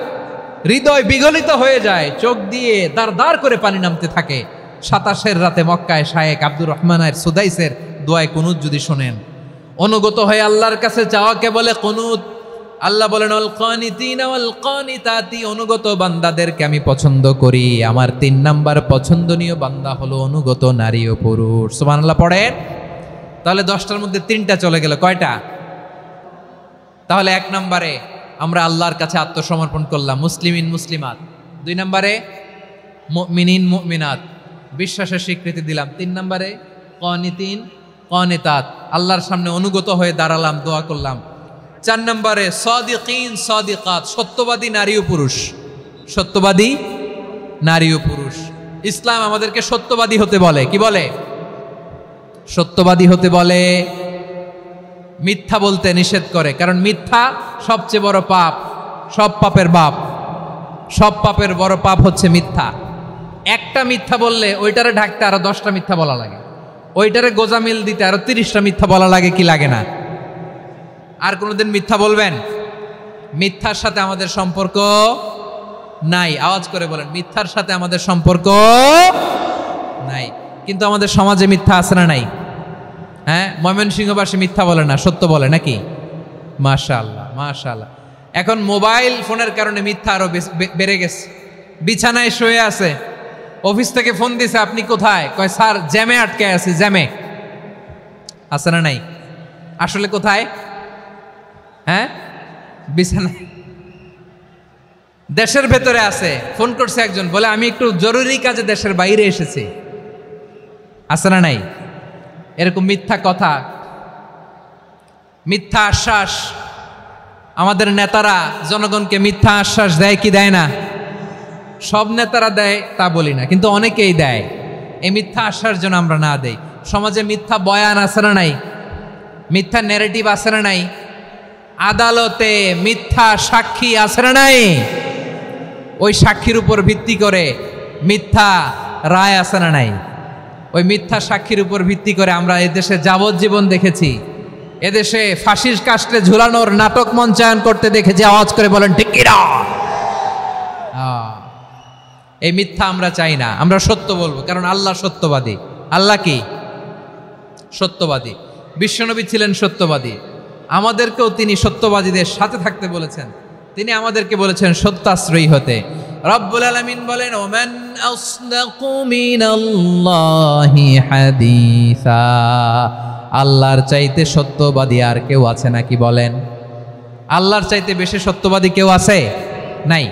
হৃদয় বিগলিত হয়ে যায়, চোখ দিয়ে দাঁড় দাঁড় করে পানি নামতে থাকে। 27-এর রাতে মক্কায় শাইখ আব্দুর রহমান সুদাইসের দোয়ায় কুনুত যদি শোনেন, অনুগত হয়ে আল্লাহর কাছে চাওয়াকে বলে কুনুত। আল্লাহ বলেন আল কানিতিনা ওয়াল কানিতাতি, অনুগত বান্দাদেরকে আমি পছন্দ করি। আমার 3 নাম্বার পছন্দনীয় বান্দা হলো অনুগত নারী ও পুরুষ। সুবহানাল্লাহ পড়েন। তাহলে 10টার মধ্যে 3টা চলে গেল, কয়টা? তাহলে 1 নম্বরে আমরা আল্লাহর কাছে আত্মসমর্পণ করলাম, মুসলিমিন মুসলিমাত। 2 নম্বরে মুমিনিন মুমিনাত, বিশ্বাসের স্বীকৃতি দিলাম। 3 নম্বরে কানিতিন কানিতাত, আল্লাহর সামনে অনুগত হয়ে দাঁড়ালাম, দোয়া করলাম। 4 নম্বরে সাদিকিন সাদিকাত, সত্যবাদী নারী ও পুরুষ। সত্যবাদী নারী ও পুরুষ। ইসলাম আমাদেরকে সত্যবাদী হতে বলে। কি বলে? সত্যবাদী হতে বলে। মিথ্যা বলতে নিষেধ করে, কারণ মিথ্যা সবচেয়ে বড় পাপ, সব পাপের বাপ, সব পাপের বড় পাপ হচ্ছে মিথ্যা। একটা মিথ্যা বললে ওইটারে ঢাকতে আরো 10টা মিথ্যা বলা লাগে, ওইটারে গোজামিল দিতে আরো 30টা মিথ্যা বলা লাগে, কি লাগে না? আর কোনোদিন মিথ্যা বলবেন? মিথ্যার সাথে আমাদের সম্পর্ক নাই। আওয়াজ করে বলেন, মিথ্যার সাথে আমাদের সম্পর্ক নাই। কিন্তু আমাদের সমাজে মিথ্যা আছে না নাই? হ্যাঁ, ময়মনসিংহবাসী মিথ্যা বলে না, সত্য বলে নাকি? মাশাআল্লাহ মাশাআল্লাহ। এখন মোবাইল ফোনের কারণে মিথ্যা আরো বেড়ে গেছে। বিছানায় শুয়ে আছে, অফিস থেকে ফোন দিছে, আপনি কোথায়? কয় স্যার জ্যামে আটকে আছি। জ্যামে আছে না নাই? আসলে কোথায়? হ্যাঁ, বিছানায়। দেশের ভেতরে আছে, ফোন করছে একজন, বলে আমি একটু জরুরি কাজে দেশের বাইরে এসেছি। আছে না নাই? এরকম মিথ্যা কথা, মিথ্যা আশ্বাস। আমাদের নেতারা জনগণকে মিথ্যা আশ্বাস দেয় কি দেয় না? সব নেতারা দেয় তা বলি না, কিন্তু অনেকেই দেয়। এই মিথ্যা আশ্বাস যেন আমরা না দেই। সমাজে মিথ্যা বয়ান আছে না নাই? মিথ্যা ন্যারেটিভ আছে না নাই? আদালতে মিথ্যা সাক্ষী আছে না নাই? ওই সাক্ষীর উপর ভিত্তি করে মিথ্যা রায় আছে না নাই? ওই মিথ্যা সাক্ষীর উপর ভিত্তি করে আমরা এদেশে যাবজ্জীবন দেখেছি, এদেশে ফাঁসির কাস্টে ঝুলানোর নাটক মঞ্চায়ন করতে দেখেছি। আওয়াজ করে বলেন ঠিক কি না? এই মিথ্যা আমরা চাই না, আমরা সত্য বলবো, কারণ আল্লাহ সত্যবাদী। আল্লাহ কি? সত্যবাদী। বিশ্বনবী ছিলেন সত্যবাদী, আমাদেরকেও তিনি সত্যবাদীদের সাথে থাকতে বলেছেন। তিনি আমাদেরকে বলেছেন সত্যাশ্রয়ী হতে। রব্বুল আলামিন বলেন, ওমান আসদাকু মিনাল্লাহি হাদিসা। আল্লাহর চাইতে সত্যবাদী আর কেউ আছে নাকি বলেন? আল্লাহর চাইতে বেশি সত্যবাদী কেউ আছে? নাই,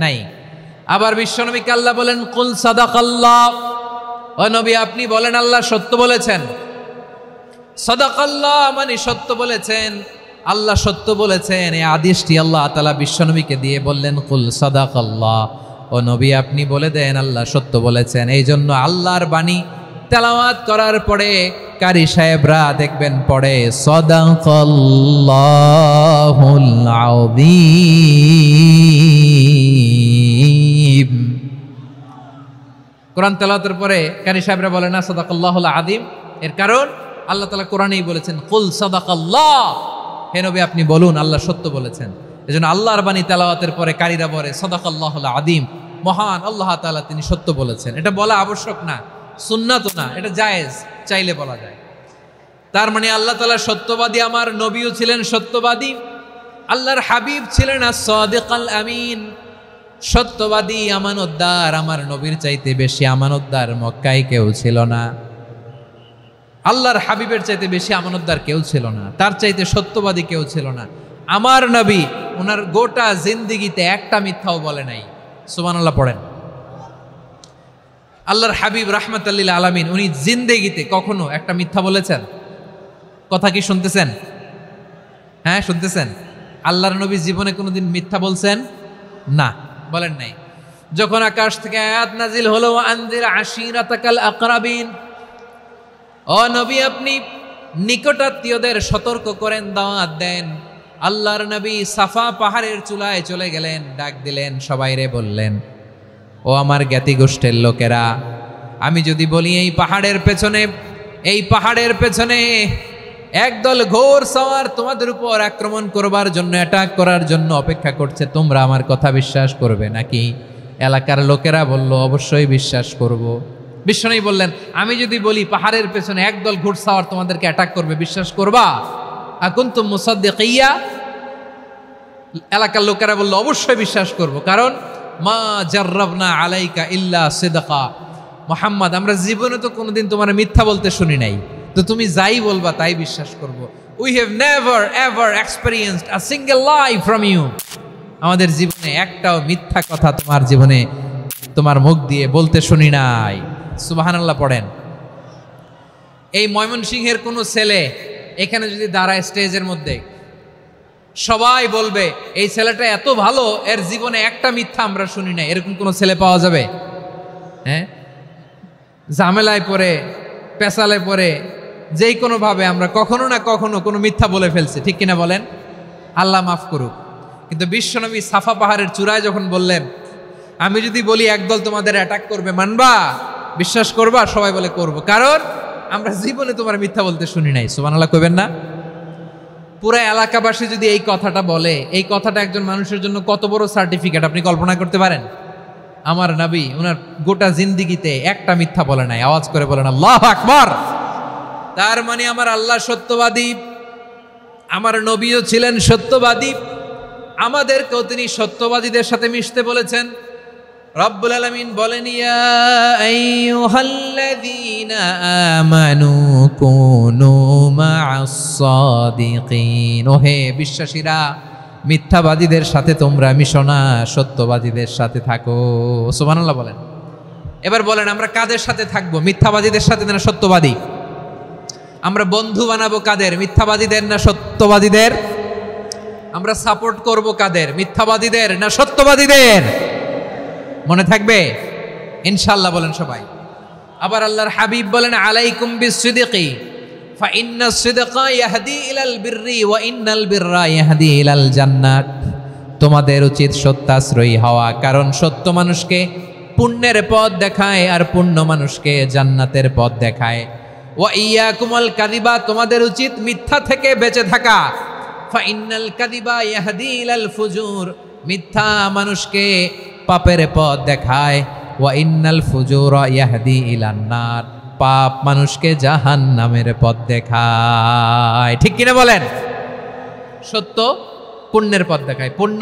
নাই। আবার বিশ্বনবীকে আল্লাহ বলেন, কুল সাদাকাল্লাহ। ও নবী, আপনি বলেন আল্লাহ সত্য বলেছেন। সাদাকাল্লাহ মানে সত্য বলেছেন, আল্লাহ সত্য বলেছেন। এই আদেশটি আল্লাহ তাআলা বিশ্বনবীকে দিয়ে বললেন, কুল সাদাকাল্লাহ। ও নবী, আপনি বলে দেন আল্লাহ সত্য বলেছেন। এই জন্য আল্লাহর বাণী তেলাওয়াত করার পরে কারি সাহেবরা দেখবেন পড়ে সাদাকাল্লাহুল আযীম। কোরআন তেলাওয়াতের পরে কারি সাহেবরা বলে না সাদাকাল্লাহুল আযীম। এর কারণ আল্লাহ তাআলা কোরআনেই বলেছেন, কুল সাদাকাল্লাহ। হে নবী, আপনি বলুন আল্লাহ সত্য বলেছেন। এজন্য আল্লাহর বাণী তেলাওয়াতের পরে কারীরা বলে সাদাকাল্লাহুল আযীম, মহান আল্লাহ তাআলা তিনি সত্য বলেছেন। এটা বলা আবশ্যক না, সুন্নাতও না, এটা জায়েজ, চাইলে বলা যায়। তার মানে আল্লাহ তাআলা সত্যবাদী, আমার নবীও ছিলেন সত্যবাদী, আল্লাহর হাবিব ছিলেন as-সাদিকাল আমিন, সত্যবাদী, আমানতদার। আমার নবীর চাইতে বেশি আমানতদার মক্কায় কেউ ছিল না, আল্লাহর হাবিবের চাইতে বেশি আমানতদার কেউ ছিল না, তার চাইতে সত্যবাদী কেউ ছিল না। আমার নবী ওনার গোটা জিন্দেগিতে একটা মিথ্যাও বলে নাই। সুবহানাল্লাহ পড়েন। আল্লাহর হাবিব রাহমাতাল লিল আলামিন উনি জিন্দেগিতে কখনো একটা মিথ্যা বলেছেন? কথা কি শুনতেছেন? হ্যাঁ, শুনতেছেন? আল্লাহর নবী জীবনে কোনোদিন মিথ্যা বলছেন? না, বলেন নাই। যখন আকাশ থেকে আয়াত নাজিল হলো, আনজির আশিরাতাকাল আকরাবিন, ও নবী আপনি নিকটাত্মীয়দের সতর্ক করেন, দাওয়াত দেন। আল্লাহর নবী সাফা পাহাড়ের চূড়ায় চলে গেলেন, ডাক দিলেন, সবাইরে বললেন, ও আমার জ্ঞাতি গোষ্ঠীর লোকেরা, আমি যদি বলি এই পাহাড়ের পেছনে একদল ঘোর সওয়ার তোমাদের উপর আক্রমণ করবার জন্য, অ্যাটাক করার জন্য অপেক্ষা করছে, তোমরা আমার কথা বিশ্বাস করবে নাকি? এলাকার লোকেরা বলল, অবশ্যই বিশ্বাস করব। বিশ্বনবী বললেন, আমি যদি বলি পাহাড়ের পেছনে একদল ঘোড়সাওয়ার তোমাদেরকে অ্যাটাক করবে, বিশ্বাস করবা? আকুনতুম মুসাদ্দিকিয়া? এলাকার লোকেরা বলল, অবশ্যই বিশ্বাস করব, কারণ মা জাররাবনা আলাইকা ইল্লা সিদকা। মুহাম্মদ, আমরা জীবনে তো কোনোদিন তোমার মিথ্যা বলতে শুনি নাই, তো তুমি যাই বলবা তাই বিশ্বাস করব। We have never ever experienced a single lie from you. আমাদের জীবনে একটাও মিথ্যা কথা তোমার জীবনে, তোমার মুখ দিয়ে বলতে শুনি নাই। সুবহানাল্লাহ পড়েন। এই ময়মনসিংহের কোনো ছেলে এখানে যদি দাঁড়ায় স্টেজের মধ্যে, সবাই বলবে এই ছেলেটা এত ভালো, এর জীবনে একটা মিথ্যা আমরা শুনি নাই। এরকম কোনো ছেলে পাওয়া যাবে? হ্যাঁ, ঝামেলায় পড়ে, পেশালে পড়ে, যেই কোনোভাবে আমরা কখনো না কখনো কোনো মিথ্যা বলে ফেলছি, ঠিক কিনা বলেন? আল্লাহ মাফ করুক। কিন্তু বিশ্বনবী সাফা পাহাড়ের চূড়ায় যখন বললেন, আমি যদি বলি একদল তোমাদের অ্যাটাক করবে, মানবা? বিশ্বাস করবা? সবাই বলে করব, কারণ আমরা জীবনে তোমার মিথ্যা বলতে শুনি নাই। সুবহানাল্লাহ কইবেন না? পুরা এলাকাবাসী যদি এই কথাটা বলে, এই কথাটা একজন মানুষের জন্য কত বড় সার্টিফিকেট আপনি কল্পনা করতে পারেন? আমার নবী ওনার গোটা জিন্দিগিতে একটা মিথ্যা বলে নাই। আওয়াজ করে বলেন আল্লাহু আকবার। তার মানে আমার আল্লাহ সত্যবাদী, আমার নবীও ছিলেন সত্যবাদী, আমাদেরকেও তিনি সত্যবাদীদের সাথে মিশতে বলেছেন। রব্বুল আলামিন বলেন, ইয়া আইয়ুহাল্লাযীনা আমানু কুনু মা'আস সাদিকিন। ওহে বিশ্বাসীরা, মিথ্যাবাদীদের সাথে তোমরা মিশো না, সত্যবাদীদের সাথে থাকো। সুবহানাল্লাহ বলেন। এবার বলেন, আমরা কাদের সাথে থাকবো? মিথ্যাবাদীদের সাথে না সত্যবাদী? আমরা বন্ধু বানাবো কাদের? মিথ্যাবাদীদের না সত্যবাদীদের? আমরা সাপোর্ট করব কাদের? মিথ্যাবাদীদের না সত্যবাদীদের? মনে থাকবে ইনশাআল্লাহ, বলেন সবাই। আবার আল্লাহর হাবিব বলেন, আলাইকুম বিসসিদকি ফাইন্নাস সিদকা ইয়াহদি ইলাল বিররি ওয়া ইন্নাল বিররা ইয়াহদি ইলাল জান্নাত। তোমাদের উচিত সত্যাশ্রয়ী হওয়া, কারণ সত্য মানুষকে পুণ্যের পথ দেখায় আর পুণ্য মানুষকে জান্নাতের পথ দেখায়। ওয়া ইয়াকুমুল কাযিবা, তোমাদের উচিত মিথ্যা থেকে বেঁচে থাকা। ফাইন্নাল কাযিবা ইয়াহদি ইলাল ফুজুর, মিথ্যা মানুষকে পাপের পথ দেখায়। ওয়া ইন্নাল ফুজুরা ইয়াহদি ইলান নার, পাপ মানুষকে জাহান্নামের পথ দেখায়। ঠিক কিনা বলেন? সত্য পুণ্যের পথ দেখায়, পুণ্য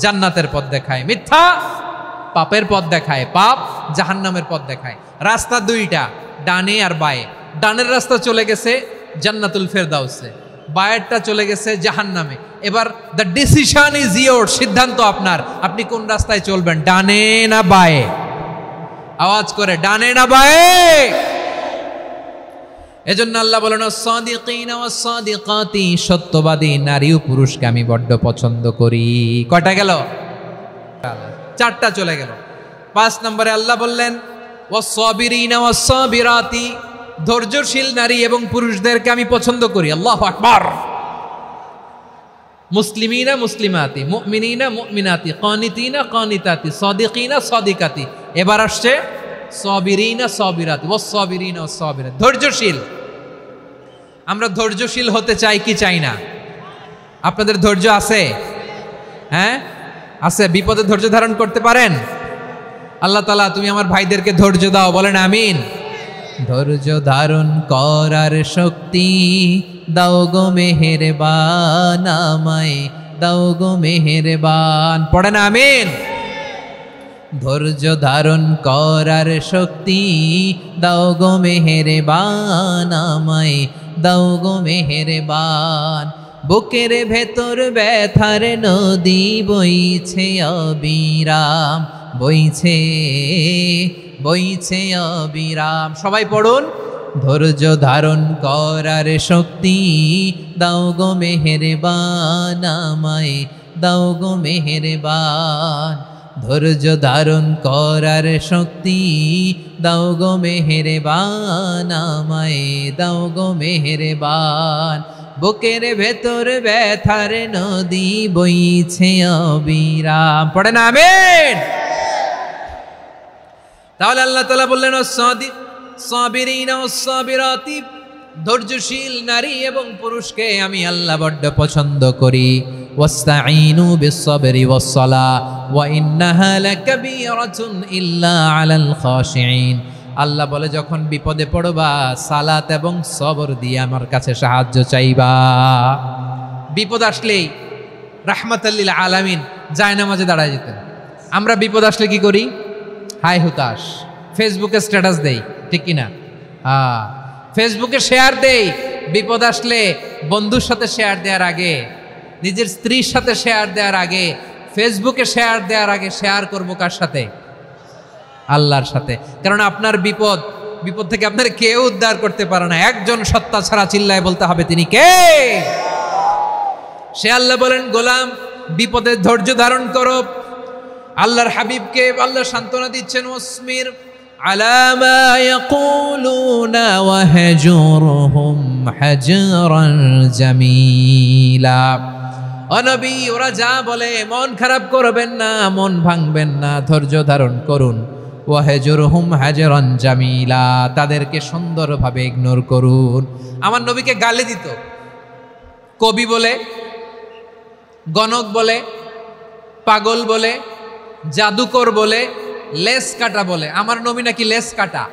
জান্নাতের পথ দেখায়, মিথ্যা পাপের পথ দেখায়, পাপ জাহান্নামের পথ দেখায়। রাস্তা দুইটা, ডানে আর বায়ে। ডানের রাস্তা চলে গেছে জান্নাতুল ফেরদাউসে, বায়েরটা চলে গেছে জাহান্নামে। এবার দ্য ডিসিশন ইজ ইয়োর, সিদ্ধান্ত আপনার, আপনি কোন রাস্তায় চলবেন, ডানে না বায়ে? আওয়াজ করে, ডানে না বায়ে? এজন্য আল্লাহ বলেন, সাদিকিনা ওয়াস সাদিকাতি, সত্যবাদী নারী ও পুরুষকে আমি বড্ড পছন্দ করি। কয়টা গেল? চারটা চলে গেল। 5 নম্বরে আল্লাহ বললেন, ওয়াস সাবিরিনা ওয়াস সাবিরাতি, ধৈর্যশীল নারী এবং পুরুষদেরকে আমি পছন্দ করি। আল্লাহু আকবার। মুসলিমিনা মুসলিমাতি, মুমিনিনা মুমিনাতি, কানিতিনা কানিতাতি, সাদিকিনা সাদিকাতি। এবার আসছে সাবিরিনা সাবিরাতি, ওয়াস সাবিরিনা ওয়াস সাবিরাতি, ধৈর্যশীল। আমরা ধৈর্যশীল হতে চাই কি চাই না? আপনাদের ধৈর্য আছে? হ্যাঁ আছে। বিপদে ধৈর্য ধারণ করতে পারেন? আল্লাহ তাআলা তুমি আমার ভাইদেরকে ধৈর্য দাও, বলেন আমিন। ধৈর্য ধারণ করার শক্তি দাও গো মেহেরবান, আমায় দাও গো মেহেরবান, পড়েন আমিন। ধৈর্য ধারণ করার শক্তি দাও গো মেহেরবান, আমায় দাও গো মেহেরবান। বুকের ভেতর ব্যথার নদী বইছে অবিরাম, বইছে বইছে অবিরাম। সবাই পড়ুন, ধৈর্য ধারণ করার শক্তি দাও গো মেহেরবান, আমায় দাও গো মেহেরবান। ধৈর্য ধারণ করার শক্তি দাও গো মেহেরবান, আমায় দাও গো মেহেরবান। বুকের ভেতর ব্যথার নদী বইছে অবিরাম, পড়েন আমিন। তাহলে আল্লাহ তাআলা বললেন, সাবিরিনা ওয়াস সাবিরাতি, ধৈর্যশীল নারী এবং পুরুষকে আমি আল্লাহ বড্ড পছন্দ করি। ওয়াস্তাঈনু বিস-সাবরি ওয়াস-সালাহ ওয়া ইন্নাহা লাকাবীরাতুন ইল্লা আলাল খাশিঈন। আল্লাহ বলে, যখন বিপদে পড়বা সালাত এবং সবর দিয়ে আমার কাছে সাহায্য চাইবা। বিপদ আসলেই রাহমাতাল লিল আলামিন জায়নামাজে দাঁড়ায় যেতেন। আমরা বিপদ আসলে কি করি? হাই হুতাশ, ফেসবুকে স্ট্যাটাস দেই, ঠিক কিনা? ফেসবুকে শেয়ার দেই। বিপদ আসলে বন্ধুর সাথে শেয়ার দেওয়ার আগে, নিজের স্ত্রীর সাথে শেয়ার দেওয়ার আগে, ফেসবুকে শেয়ার দেওয়ার আগে শেয়ার করবো কার সাথে? আল্লাহর সাথে। কারণ আপনার বিপদ থেকে আপনার কেউ উদ্ধার করতে পারে না, একজন সত্তা ছাড়া। চিল্লায় বলতে হবে, তিনি কে? সে আল্লাহ। বলেন, গোলাম বিপদের ধৈর্য ধারণ করো। আল্লাহর হাবিবকে আল্লাহ সান্ত্বনা দিচ্ছেন, ওয়াসমির على ما يقولون وهجرهم حجرا جميلا ও নবী ওরা যা বলে মন খারাপ করবেন না, মন ভাঙবেন না, ধৈর্য ধারণ করুন। ওয়াহজুরহুম হাজরান জামিলা, তাদেরকে সুন্দরভাবে ইগনোর করুন। আমার নবীকে গালি দিত কবি বলে, গণক বলে, পাগল বলে, জাদুকর বলে, লেস কাটা বলে। আমার নবী নাকি লেস কাটা,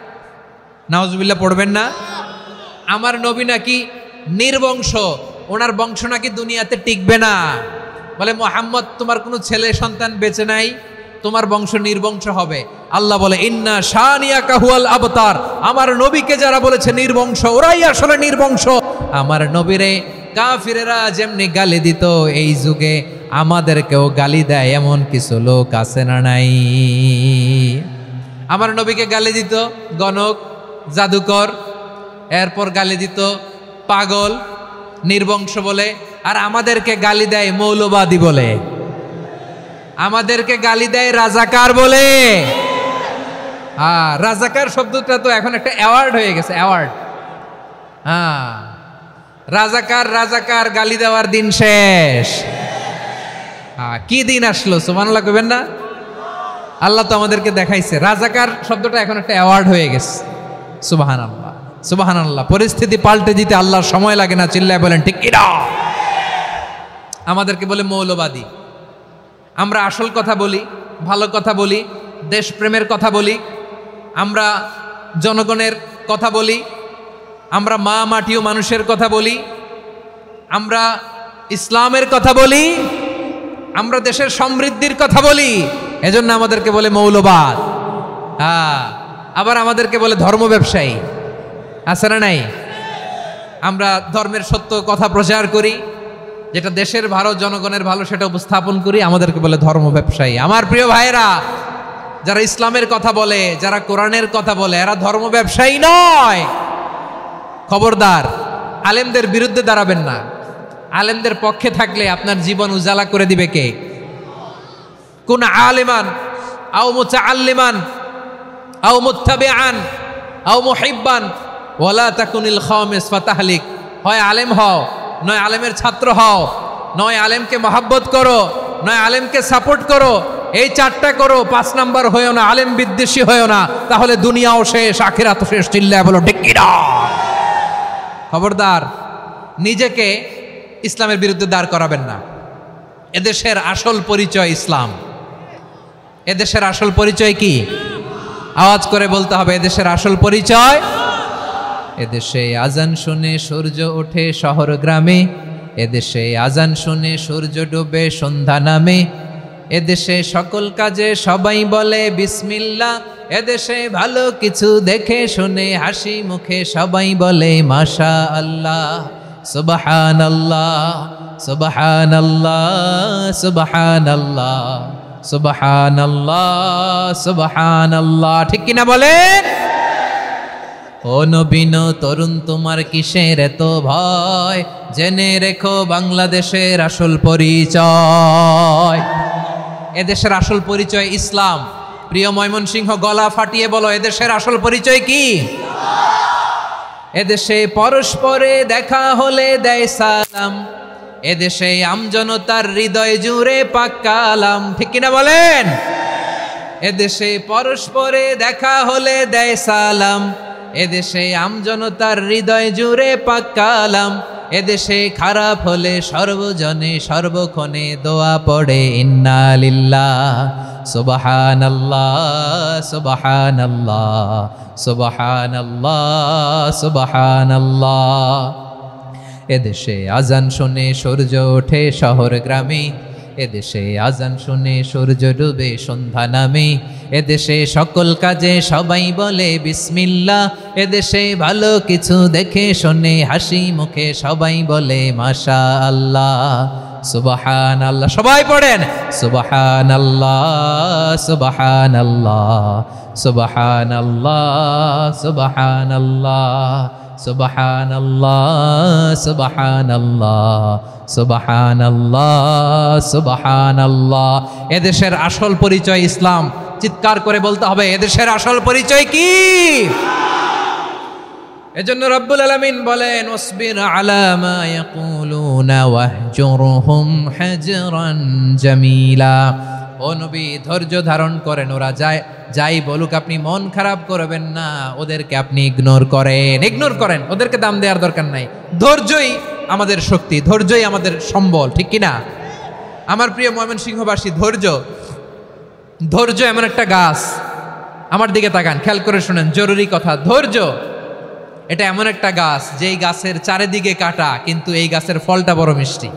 নাউজুবিল্লাহ পড়বেন না। আমার নবী নাকি নির্বংশ, ওনার বংশ নাকি দুনিয়াতে টিকবে না। বলে মুহাম্মদ তোমার কোনো ছেলে সন্তান বেঁচে নাই, তোমার বংশ নির্বংশ হবে। আল্লাহ বলে ইন্না শানিয়াকা হুয়াল আবতার, আমার নবীকে যারা বলেছে নির্বংশ ওরাই আসলে নির্বংশ। আমার নবীরে কাফিরেরা যেমনি গালি দিত, এই যুগে আমাদেরকেও গালি দেয় এমন কিছু লোক আছে না নাই? আমার নবীকে গালি দিত গণক, জাদুকর, এরপর গালি দিত পাগল, নির্বংশ বলে। আর আমাদেরকে গালি দেয় মৌলবাদী বলে, আমাদেরকে গালি দেয় রাজাকার বলে। রাজাকার শব্দটা তো এখন একটা অ্যাওয়ার্ড হয়ে গেছে, অ্যাওয়ার্ড। রাজাকার রাজাকার গালি দেওয়ার দিন শেষ। কি দিন আসলো সুবহানাল্লাহ কইবেন না? আল্লাহ তো আমাদেরকে দেখাইছে। রাজাকার শব্দটা এখন একটা অ্যাওয়ার্ড হয়ে গেছে। সুবহানাল্লাহ সুবহানাল্লাহ। পরিস্থিতি পাল্টে দিতে আল্লাহর সময় লাগে না, চিল্লায় বলেন ঠিক কিনা? আমাদেরকে বলে মৌলবাদী। আমরা আসল কথা বলি, ভালো কথা বলি, দেশপ্রেমের কথা বলি, আমরা জনগণের কথা বলি, আমরা মা মাটি ও মানুষের কথা বলি, আমরা ইসলামের কথা বলি, আমরা দেশের সমৃদ্ধির কথা বলি। এজন্য আমাদেরকে বলে মৌলবাদ। আবার আমাদেরকে বলে ধর্ম ব্যবসায়ী, আছে না নাই? আমরা ধর্মের সত্য কথা প্রচার করি, যেটা দেশের ভালো, জনগণের ভালো, সেটা উপস্থাপন করি, আমাদেরকে বলে ধর্ম ব্যবসায়ী। আমার প্রিয় ভাইরা, যারা ইসলামের কথা বলে, যারা কোরআনের কথা বলে, এরা ধর্ম ব্যবসায়ী নয়। খবরদার, আলেমদের বিরুদ্ধে দাঁড়াবেন না। আলেমদের পক্ষে থাকলে আপনার জীবন উজালা করে দিবে কে? কুন আলিমান আও মুতাআল্লিমান আও মুত্তাবিআন আও মুহিব্বান ওয়ালা তাকুনিল খামিস ফাতাহলিক। হয় আলেম হও, নয় আলেমের ছাত্র হও, নয় আলেমকে মহাব্বত করো, নয় আলেমকে সাপোর্ট করো। এই চারটা করো, 5 নাম্বার হয়েও না, আলেম বিদ্বেষী হয়েও না, তাহলে দুনিয়াও শেষ, আখিরাতও শেষ। চিল্লায় বলো ঠিক কিনা? খবরদার, নিজেকে ইসলামের বিরুদ্ধে দাঁড় করাবেন না। এদেশের আসল পরিচয় ইসলাম। এদেশের আসল পরিচয় কি? আওয়াজ করে বলতে হবে, এদেশের আসল পরিচয়। এদেশে আজান শুনে সূর্য ওঠে শহর গ্রামে, এদেশে আজান শুনে সূর্য ডুবে সন্ধ্যা নামে, এদেশে সকল কাজে সবাই বলে বিসমিল্লাহ, এদেশে ভালো কিছু দেখে শুনে হাসি মুখে সবাই বলে মাশা আল্লাহ। সুবহানাল্লাহ সুবহানাল্লাহ সুবহানাল্লাহ সুবহানাল্লাহ সুবহানাল্লাহ। ঠিক কিনা বলেন? ও নবীন তরুণ, তোমার কিসের এত ভয়? জেনে রেখো বাংলাদেশের আসল পরিচয়। এদেশের আসল পরিচয় ইসলাম। প্রিয় ময়মনসিংহ, গলা ফাটিয়ে বলো, এদেশের আসল পরিচয় কি? এদেশে পরস্পরে দেখা হলে দেয় সালাম, এদেশে আমজনতার হৃদয় জুড়ে পাক কালাম। ঠিক কিনা বলেন? এদেশে পরস্পরে দেখা হলে দেয় সালাম, এদেশে আমজনতার হৃদয় জুড়ে পাক কালাম, এদেশে খারাপ হলে সর্বজনে সর্বক্ষণে দোয়া পড়ে ইন্না লিল্লাহ সুবহানাল্লাহ সুবহানাল্লাহ সুবহানাল্লাহ সুবহানাল্লাহ। এদেশে আজান শুনে সূর্য ওঠে শহর গ্রামে, এদেশে আজান শুনে সূর্য ডুবে সন্ধ্যা নামে, এদেশে সকল কাজে সবাই বলে বিসমিল্লাহ, এদেশে ভালো কিছু দেখে শুনে হাসি মুখে সবাই বলে মাশা আল্লাহ। সুবহানাল্লাহ, সবাই পড়েন সুবহানাল্লাহ সুবহানাল্লাহ সুবহানাল্লাহ সুবহানাল্লাহ সুবহানাল্লাহ সুবহানাল্লাহ সুবহানাল্লাহ সুবহানাল্লাহ। এদেশের আসল পরিচয় ইসলাম। চিৎকার করে বলতে হবে এদেশের আসল পরিচয় কি। এজন্য রব্বুল আলামিন বলেন ওয়াসবির আলা মা ইয়াকুলুনা ওয়াহজুরহুম হাজরান জামিলা। ও নবী ধৈর্য ধারণ করেন, ওরা যাই বলুক আপনি মন খারাপ করবেন না, ওদেরকে আপনি ইগনোর করেন, ওদেরকে দাম দেওয়ার দরকার নাই। ধৈর্যই আমাদের শক্তি, ধৈর্যই আমাদের সম্বল, ঠিক কিনা? আমার প্রিয় ময়মনসিংহবাসী, ধৈর্য এমন একটা গাছ, আমার দিকে তাকান, খেয়াল করে শুনেন, জরুরি কথা। ধৈর্য এটা এমন একটা গাছ যেই গাছের চারিদিকে কাটা, কিন্তু এই গাছের ফলটা বড় মিষ্টি।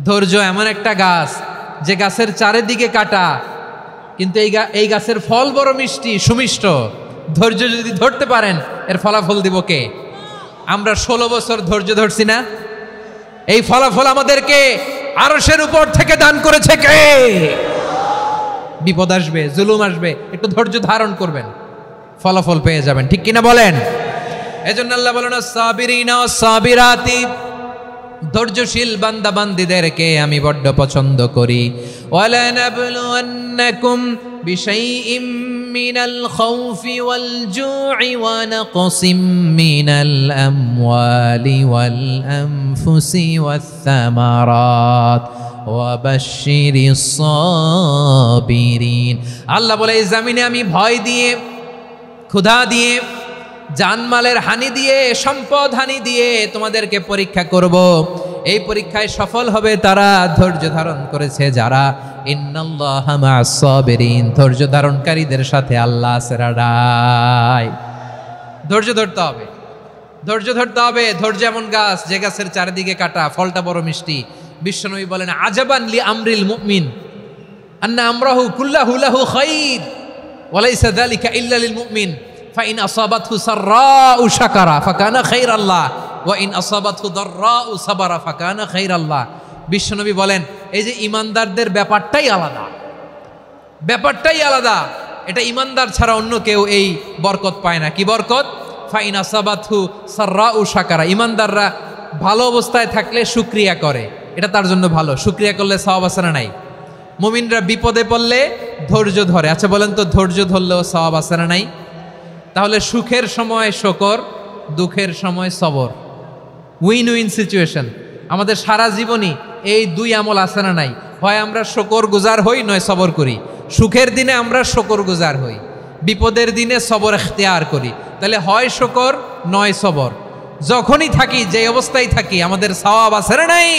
ধৈর্য এমন একটা গাছ যে গাছের চারিদিকে কাটা, কিন্তু এই গাছের ফল বড় মিষ্টি, সুমিষ্ট। ধৈর্য যদি ধরতে পারেন, এর ফলাফল দিব কে? আমরা 16 বছর ধৈর্য ধরছি না? এই ফলাফল আমাদেরকে আরশের উপর থেকে দান করেছে কে? বিপদ আসবে, জুলুম আসবে, একটু ধৈর্য ধারণ করবেন, ফলাফল পেয়ে যাবেন, ঠিক কিনা বলেন? এজন্য আল্লাহ বলেন সাবিরিনা ওয়াস সাবিরাতি, ধৈর্যশীল বান্দা বান্দীদেরকে আমি বড্ড পছন্দ করি। ওয়ালা নাবলুওয়ান্নাকুম বিশাইইম মিনাল খাউফি ওয়াল জু'i ওয়া নাকসিম মিনাল আমওয়ালি ওয়াল আনফুসি ওয়াস সামারাত ওয়া বাশশিরিস সাবিরিন। আল্লাহ বলে এই জমিনে আমি ভয় দিয়ে, ক্ষুধা দিয়ে, জানমালের হানি দিয়ে, সম্পদ হানি দিয়ে তোমাদেরকে পরীক্ষা করব। এই পরীক্ষায় সফল হবে তারা ধৈর্য ধারণ করেছে যারা। ইন্নাল্লাহা মা'আস সাবিরিন, ধৈর্য ধারণকারীদের সাথে আল্লাহ আছে। ধৈর্য ধরতে হবে, ধৈর্য এমন গাছ যে গাছের চারিদিকে কাটা, ফলটা বড় মিষ্টি। বিশ্বনবী বলেন আজাবান লি আমরিল মুমিন আন্না আমরাহু কুল্লাহু লাহু খাইর ওয়া লাইসা যালিকা ইল্লা লিল মুমিন ফাইন আসাবাতহু সাররাউ শাকারা ফাকানা খাইরাল্লাহ ওয়া ইন আসাবাতহু দাররাউ সাবারা ফাকানা খাইরাল্লাহ। বিশ্বনবী বলেন এই যে ইমানদারদের ব্যাপারটাই আলাদা, এটা ইমানদার ছাড়া অন্য কেউ এই বরকত পায় না। কি বরকত? ফাইন আসাবাতহু সাররাউ শাকারা, ইমানদাররা ভালো অবস্থায় থাকলে শুকরিয়া করে, এটা তার জন্য ভালো। শুকরিয়া করলে সওয়াব আছে না নাই? মুমিনরা বিপদে পড়লে ধৈর্য ধরে। আচ্ছা বলেন তো, ধৈর্য ধরলেও সওয়াব আছে না নাই? তাহলে সুখের সময় শকর, দুঃখের সময় সবর, উইন উইন সিচুয়েশন। আমাদের সারা জীবনই এই দুই আমল আছে না নাই? হয় আমরা শকর গুজার হই, নয় সবর করি। সুখের দিনে আমরা শকর গুজার হই, বিপদের দিনে সবর ইখতিয়ার করি। তাহলে হয় শকর নয় সবর। যখনই থাকি, যে অবস্থায় থাকি, আমাদের সওয়াব আছে না নাই?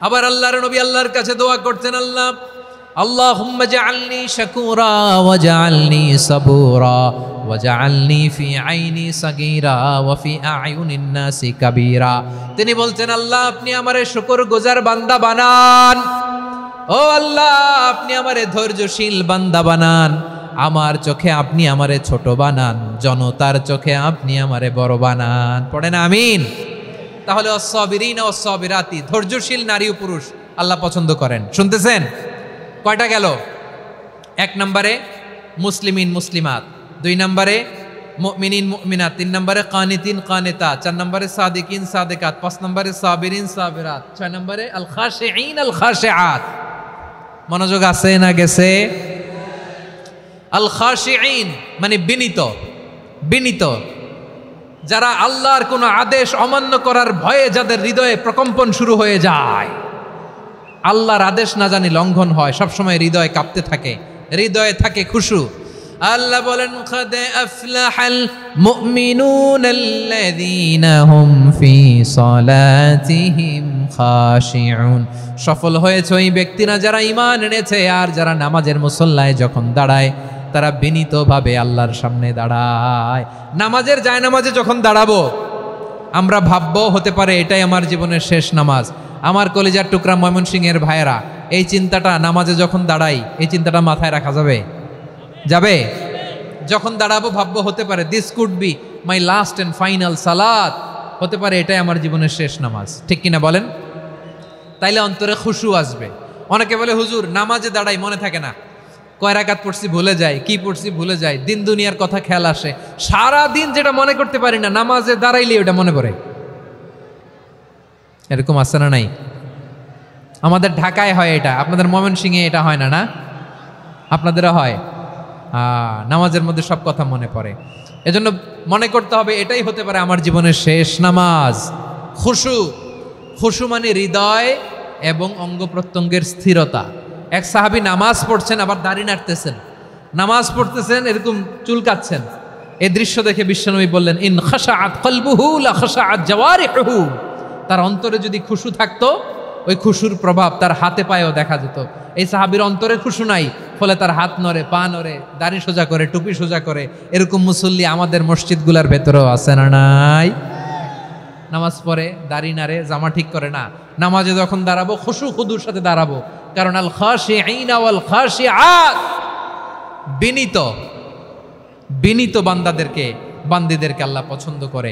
আবার আল্লাহর নবী আল্লাহর কাছে দোয়া করতেন, আল্লাহুম্মা জাআলনি শাকুরা ওয়া জাআলনি সাবুরা ওয়া জাআলনি ফি আইনি সাগীরা ওয়া ফি আ'য়ুনিন নাসি কাবীরা। তিনি বলতেন আল্লাহ আপনি আমারে শুকরগুজার বান্দা বানান, ও আল্লাহ আপনি আমারে ধৈর্যশীল বান্দা বানান, আমার চোখে আপনি আমারে ছোট বানান, জনতার চোখে আপনি আমারে বড় বানান। পড়েন আমিন। তাহলে আস-সাবিরিনা ওয়াস-সাবিরাতি, ধৈর্যশীল নারী ও পুরুষ আল্লাহ পছন্দ করেন। শুনতেছেন? কয়টা গেল? 1 নম্বরে মুসলিমিন মুসলিমাত, 2 নম্বরে মুমিনিন মুমিনাত, 3 নম্বরে কানিতিন কানিতাত, 4 নম্বরে সাদিকিন সাদিকাত, 5 নম্বরে সাবিরিন সাবিরাত, 6 নম্বরে আল খাশিঈন আল খাশিআত। মনোযোগ আছে না গেছে? আল খাশিঈন মানে বিনীত, যারা আল্লাহর কোনো আদেশ অমান্য করার ভয়ে যাদের হৃদয়ে প্রকম্পন শুরু হয়ে যায়, আল্লাহর আদেশ না জানি লঙ্ঘন হয়, সবসময় হৃদয় কাঁপতে থাকে, হৃদয়ে থাকে খুশু। আল্লাহ বলেন قد أفلح المؤمنون الذين هم في صلاتهم خاشعون। সফল হয়েছে ওই ব্যক্তিরা যারা ঈমান এনেছে আর যারা নামাজের মুসল্লায় যখন দাঁড়ায় তারা বিনীতভাবে আল্লাহর সামনে দাঁড়ায়। নামাজের জায়নামাজে যখন দাঁড়াবো আমরা ভাববো হতে পারে এটাই আমার জীবনের শেষ নামাজ। আমার কলিজার টুকরা ময়মনসিংহের ভাইয়েরা, এই চিন্তাটা নামাজে যখন দাঁড়াই, এই চিন্তাটা মাথায় রাখা যাবে? যখন দাঁড়াবো ভাববো হতে পারে this could be my last and final সালাত, হতে পারে এটাই আমার জীবনের শেষ নামাজ, ঠিক কিনা বলেন? তাইলে অন্তরে খুশু আসবে। অনেকে বলে হুজুর নামাজে দাঁড়াই মনে থাকে না, কয় রাকাত পড়ছি ভুলে যাই, কি পড়ছি ভুলে যাই, দিন দুনিয়ার কথা খেয়াল আসে, সারা দিন যেটা মনে করতে পারি না নামাজে দাঁড়াইলে ওটা মনে পড়ে। এরকম আছে না নাই? আমাদের ঢাকায় হয় এটা, আপনাদের ময়মনসিংহে এটা হয় না? না আপনাদেরও হয়? নামাজের মধ্যে সব কথা মনে পড়ে। এজন্য মনে করতে হবে এটাই হতে পারে আমার জীবনের শেষ নামাজ। খুশু মানে হৃদয় এবং অঙ্গ প্রত্যঙ্গের স্থিরতা। এক সাহাবী নামাজ পড়ছেন আবার দাড়ি নাড়তেছেন, নামাজ পড়তেছেন এরকম চুলকাচ্ছেন। এই দৃশ্য দেখে বিশ্বনবী বললেন, ইন খাশাআত কলবুহু লা খাশাআত জাওয়ারিহুহু। তার অন্তরে যদি খুশু থাকতো, ওই খুশুর প্রভাব তার হাতে পায়েও দেখা যেত। এই সাহাবীর অন্তরে খুশু নাই, ফলে তার হাত নড়ে, পা নড়ে, দাড়ি সোজা করে, টুপি সোজা করে। এরকম মুসল্লি আমাদের মসজিদগুলোর ভেতরেও আছে না নাই? নামাজ পড়ে, দাড়ি নাড়ে, জামা ঠিক করে না। নামাজে যখন দাঁড়াবো খুশু খুদুর সাথে দাঁড়াবো, কারণ আল খাশিঈনা ওয়াল খাশিআত, বিনীত বান্দিদেরকে আল্লাহ পছন্দ করে।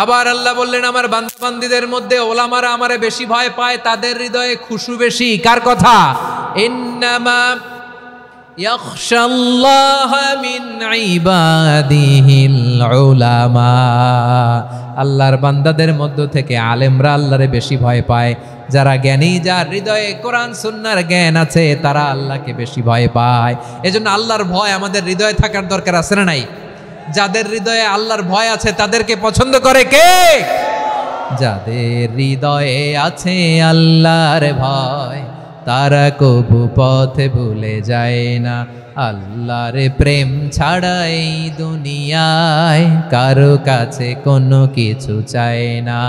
আবার আল্লাহ বললেন, আমার বান্দিদের মধ্যে ওলামারা আমারে বেশি ভয় পায়, তাদের হৃদয়ে খুশু বেশি। কার কথা? ইন্নামা ইয়াখশাল্লাহা মিন ইবাদিহিল উলামা। আল্লাহর বান্দাদের মধ্য থেকে আলেমরা আল্লাহরে বেশি ভয় পায়। যারা জ্ঞানী, যার হৃদয়ে কোরআন সুন্নাহর জ্ঞান আছে, তারা আল্লাহকে বেশি ভয় পায়। এজন্য আল্লাহর ভয় আমাদের হৃদয়ে থাকার দরকার আছে না নাই? যাদের হৃদয়ে আল্লাহর ভয় আছে তাদেরকে পছন্দ করে কে? যাদের হৃদয়ে আছে আল্লাহর ভয়, তারা কবু পথে ভুলে যায় না। আল্লাহর প্রেম ছাড়া এই দুনিয়ায় কারো কাছে কোনো কিছু চায় না।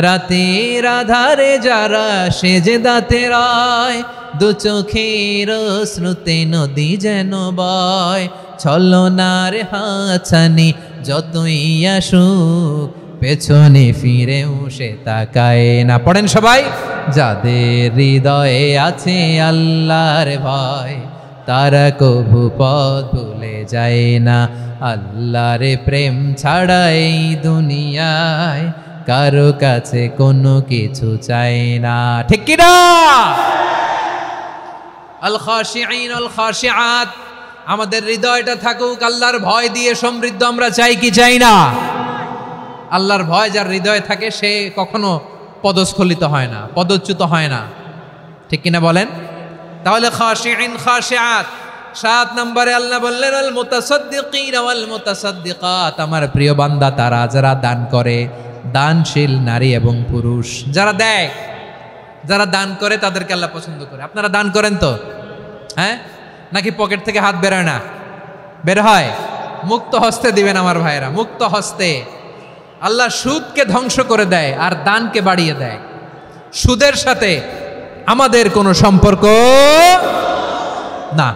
রাতের আধারে যারা সেজদাতে রয়, দু চোখের শ্রুতে নদী যেন বয়। ছলনার হাতছানি যতই আসুক, পেছনে ফিরেও সে তাকায় না। পড়েন সবাই। যাদের হৃদয়ে আছে আল্লাহর ভয়, তারা কবু পথ ভুলে যায় না। আল্লাহর প্রেম ছাড়া এই দুনিয়ায় কারো কাছে কোনো কিছু চায় না। ঠিক কি না? আল খাশিঈন আল খাশিআত, আমাদের হৃদয়টা থাকুক আল্লাহর ভয় দিয়ে সমৃদ্ধ। আমরা চাই কি চাই না? আল্লাহর ভয় যার হৃদয়ে থাকে সে কখনো পদস্খলিত হয় না, পদচ্যুত হয় না। ঠিক কিনা বলেন? তাহলে খাশিঈন খাশিআত। 7 নম্বরে আল্লাহ বললেন, আল মুতাসাদ্দিকিন ওয়াল মুতাসাদ্দিকাত, আমার প্রিয় বান্দা তারা যারা দান করে, দানশীল নারী এবং পুরুষ যারা দেয়, যারা দান করে তাদেরকে আল্লাহ পছন্দ করে। আপনারা দান করেন তো? হ্যাঁ, নাকি পকেট থেকে হাত বেরোয় না? বের হয়। মুক্ত হস্তে দিবেন আমার ভাইয়েরা, মুক্ত হস্তে। আল্লাহ সুদকে ধ্বংস করে দেয় আর দানকে বাড়িয়ে দেয়। সুদের সাথে আমাদের কোনো সম্পর্ক না।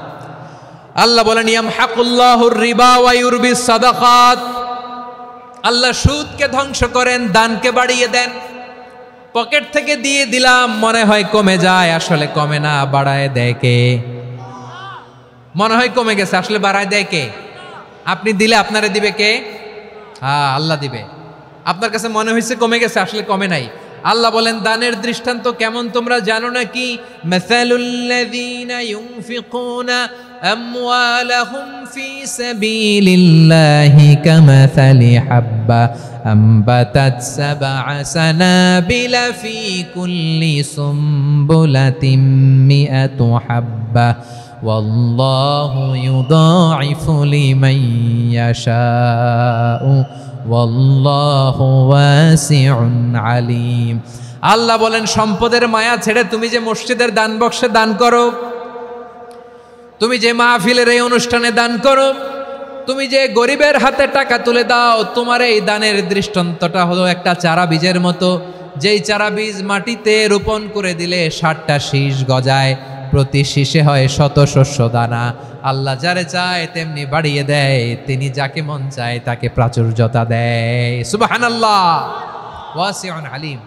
আল্লাহ বলেন, ইয়ামহাকুল্লাহুর রিবা ওয়া ইউরবিস সাদাকাত। আল্লাহ সুদকে ধ্বংস করেন, দানকে বাড়িয়ে দেন। পকেট থেকে দিয়ে দিলাম, মনে হয় কমে যায়, আসলে কমে না, বাড়ায় দেয় কে? মনে হয় কমে গেছে, আসলে বাড়ায় দেয় কে? আপনি দিলে আপনারে দিবে কে? আল্লাহ দিবে। আপনার কাছে মনে হয়েছে কমে গেছে, আসলে কমে নাই। আল্লাহ বলেন, দানের দৃষ্টান্ত কেমন তোমরা জানো নাকি? মাসালুল্লাযীনা ইউনফিকুনা আমওয়ালাহুম ফি সাবিলিল্লাহি কামাসালি হাব্বা আম্বাতাত সাবআ সানাবিলা ফি কুল্লি সুমবুলাতিন মিআতু হাব্বা ওয়াল্লাহু ইউদাঈফু লিমান ইয়াশাউ ওয়াল্লাহু ওয়াসিউন আলিম। আল্লাহ বলেন, সম্পদের মায়া ছেড়ে তুমি যে মসজিদের দান বক্সে দান করো, তুমি যে মাহফিলের এই অনুষ্ঠানে দান করো, তুমি যে গরিবের হাতে টাকা তুলে দাও, তোমার এই দানের দৃষ্টান্তটা হলো একটা চারা বীজের মতো। যেই চারা বীজ মাটিতে রোপণ করে দিলে 60টা শীষ গজায়, প্রতি শীষে হয় 100 শস্য দানা। আল্লাহ যারে চায় তেমনি বাড়িয়ে দেয়, তিনি যাকে মন চায় তাকে প্রাচুর্যতা দেয়। সুবহানাল্লাহ, ওয়াসিউন আলিম।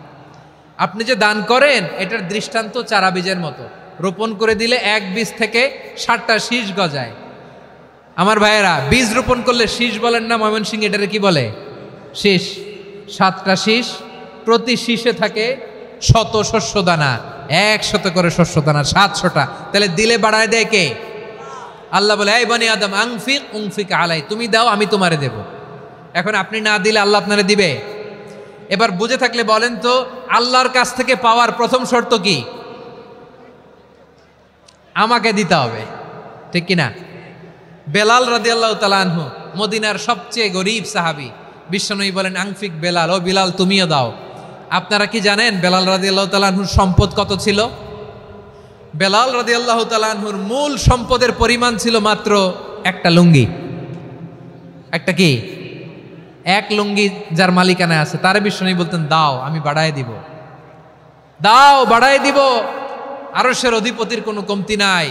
আপনি যে দান করেন এটার দৃষ্টান্ত চারা বীজের মতো, রোপণ করে দিলে এক বীজ থেকে 60টা শীষ গজায়। আমার ভাইয়েরা, বীজ রোপণ করলে শীষ বলেন না ময়মনসিংহে, এটারে কি বলে? শীষ। 7টা শীষ, প্রতি শীষে থাকে 100 শস্য দানা, 100 করে শস্য দানা, 700টা। তাহলে দিলে বাড়ায় দেয় কে? আল্লাহ বলে, এই বনি আদম আনফিক উনফিক আলাই, তুমি দাও আমি তোমারে দেব। এখন আপনি না দিলে আল্লাহ আপনারে দিবে? এবার বুঝে থাকলে বলেন তো, আল্লাহর কাছ থেকে পাওয়ার প্রথম শর্ত কি? আমাকে দিতে হবে। ঠিক কিনা? বেলাল রাদিয়াল্লাহু তাআলা আনহু মদিনার সবচেয়ে গরীব সাহাবী। বিশ্বনবী বলেন, আনফিক বেলাল, ও বিলাল তুমিও দাও। আপনারা কি জানেন বেলাল রাদিয়াল্লাহু তাআলা আনহুর সম্পদ কত ছিল? বেলাল রাদিয়াল্লাহু তাআলা আনহুর মূল সম্পদের পরিমাণ ছিল মাত্র একটা লুঙ্গি। একটা কি? এক লুঙ্গি যার মালিকানায় আছে, তারে বিশ্বনবী বলতেন, দাও আমি বাড়ায় দিব, দাও বাড়ায় দিব। আরশের অধিপতির কোনো কমতি নাই।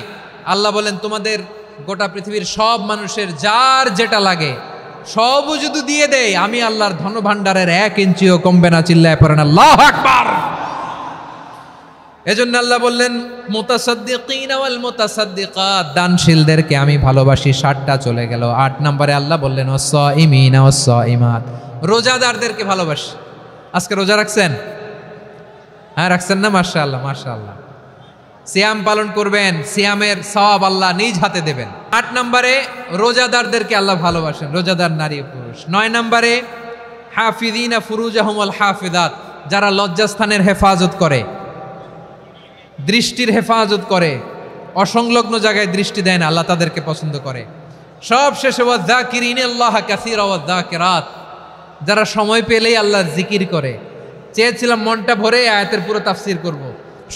আল্লাহ বলেন, তোমাদের গোটা পৃথিবীর সব মানুষের যার যেটা লাগে সবও যদি দিয়ে দেয়, আমি আল্লাহর ধন ভাণ্ডারের 1 ইঞ্চিও কমবে না। চিল্লায় পড়েন আল্লাহু আকবার। এজন্য আল্লাহ বললেন, মুতাসাদ্দিকিনা ওয়াল মুতাসাদ্দিকাত, দানশীলদেরকে আমি ভালোবাসি। 60টা চলে গেল। 8 নম্বরে আল্লাহ বললেন, ওয়াস-সাইমিনা ওয়াস-সাইমাত, রোজাদারদেরকে ভালোবাসি। আজকে রোজা রাখছেন? হ্যাঁ রাখছেন না? মাশাআল্লাহ মাশাআল্লাহ। সিয়াম পালন করবেন, সিয়ামের সওয়াব আল্লাহ নিজ হাতে দেবেন। 8 নম্বরে রোজাদারদেরকে আল্লাহ ভালোবাসেন, রোজাদার নারী ও পুরুষ। 9 নম্বরে হাফিযিনা ফুরুজাহুম ওয়াল হাফিযাত, যারা লজ্জাস্থানের হেফাজত করে, দৃষ্টির হেফাজত করে, অসংলগ্ন জায়গায় দৃষ্টি দেয় না, আল্লাহ তাদেরকে পছন্দ করে। সব শেষে ওয়াযাকিরিনাল্লাহ কাসীরা ওয়াযাকিরাত, যারা সময় পেলেই আল্লাহর জিকির করে। চেয়েছিলাম মনটা ভরে আয়াতের পুরো তাফসীর করব,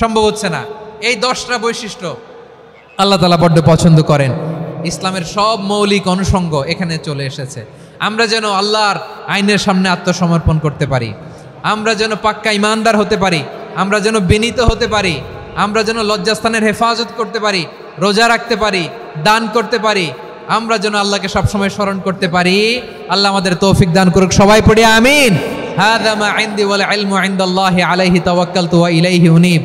সম্ভব হচ্ছে না। এই 10টা বৈশিষ্ট্য আল্লাহ তাআলা বড্ড পছন্দ করেন। ইসলামের সব মৌলিক অনুষঙ্গ এখানে চলে এসেছে। আমরা যেন আল্লাহর আইনের সামনে আত্মসমর্পণ করতে পারি, আমরা যেন পাক্কা ইমানদার হতে পারি, আমরা যেন বিনীত হতে পারি, আমরা যেন লজ্জাস্থানের হেফাজত করতে পারি, রোজা রাখতে পারি, দান করতে পারি, আমরা যেন আল্লাহকে সবসময় স্মরণ করতে পারি। আল্লাহ আমাদের তৌফিক দান করুক। সবাই পড়ি আমিন। হাযা মা ইনদি ওয়াল ইলমু ইনদাল্লাহি আলাইহি তাওয়াক্কালতু ওয়া ইলাইহি উনীব।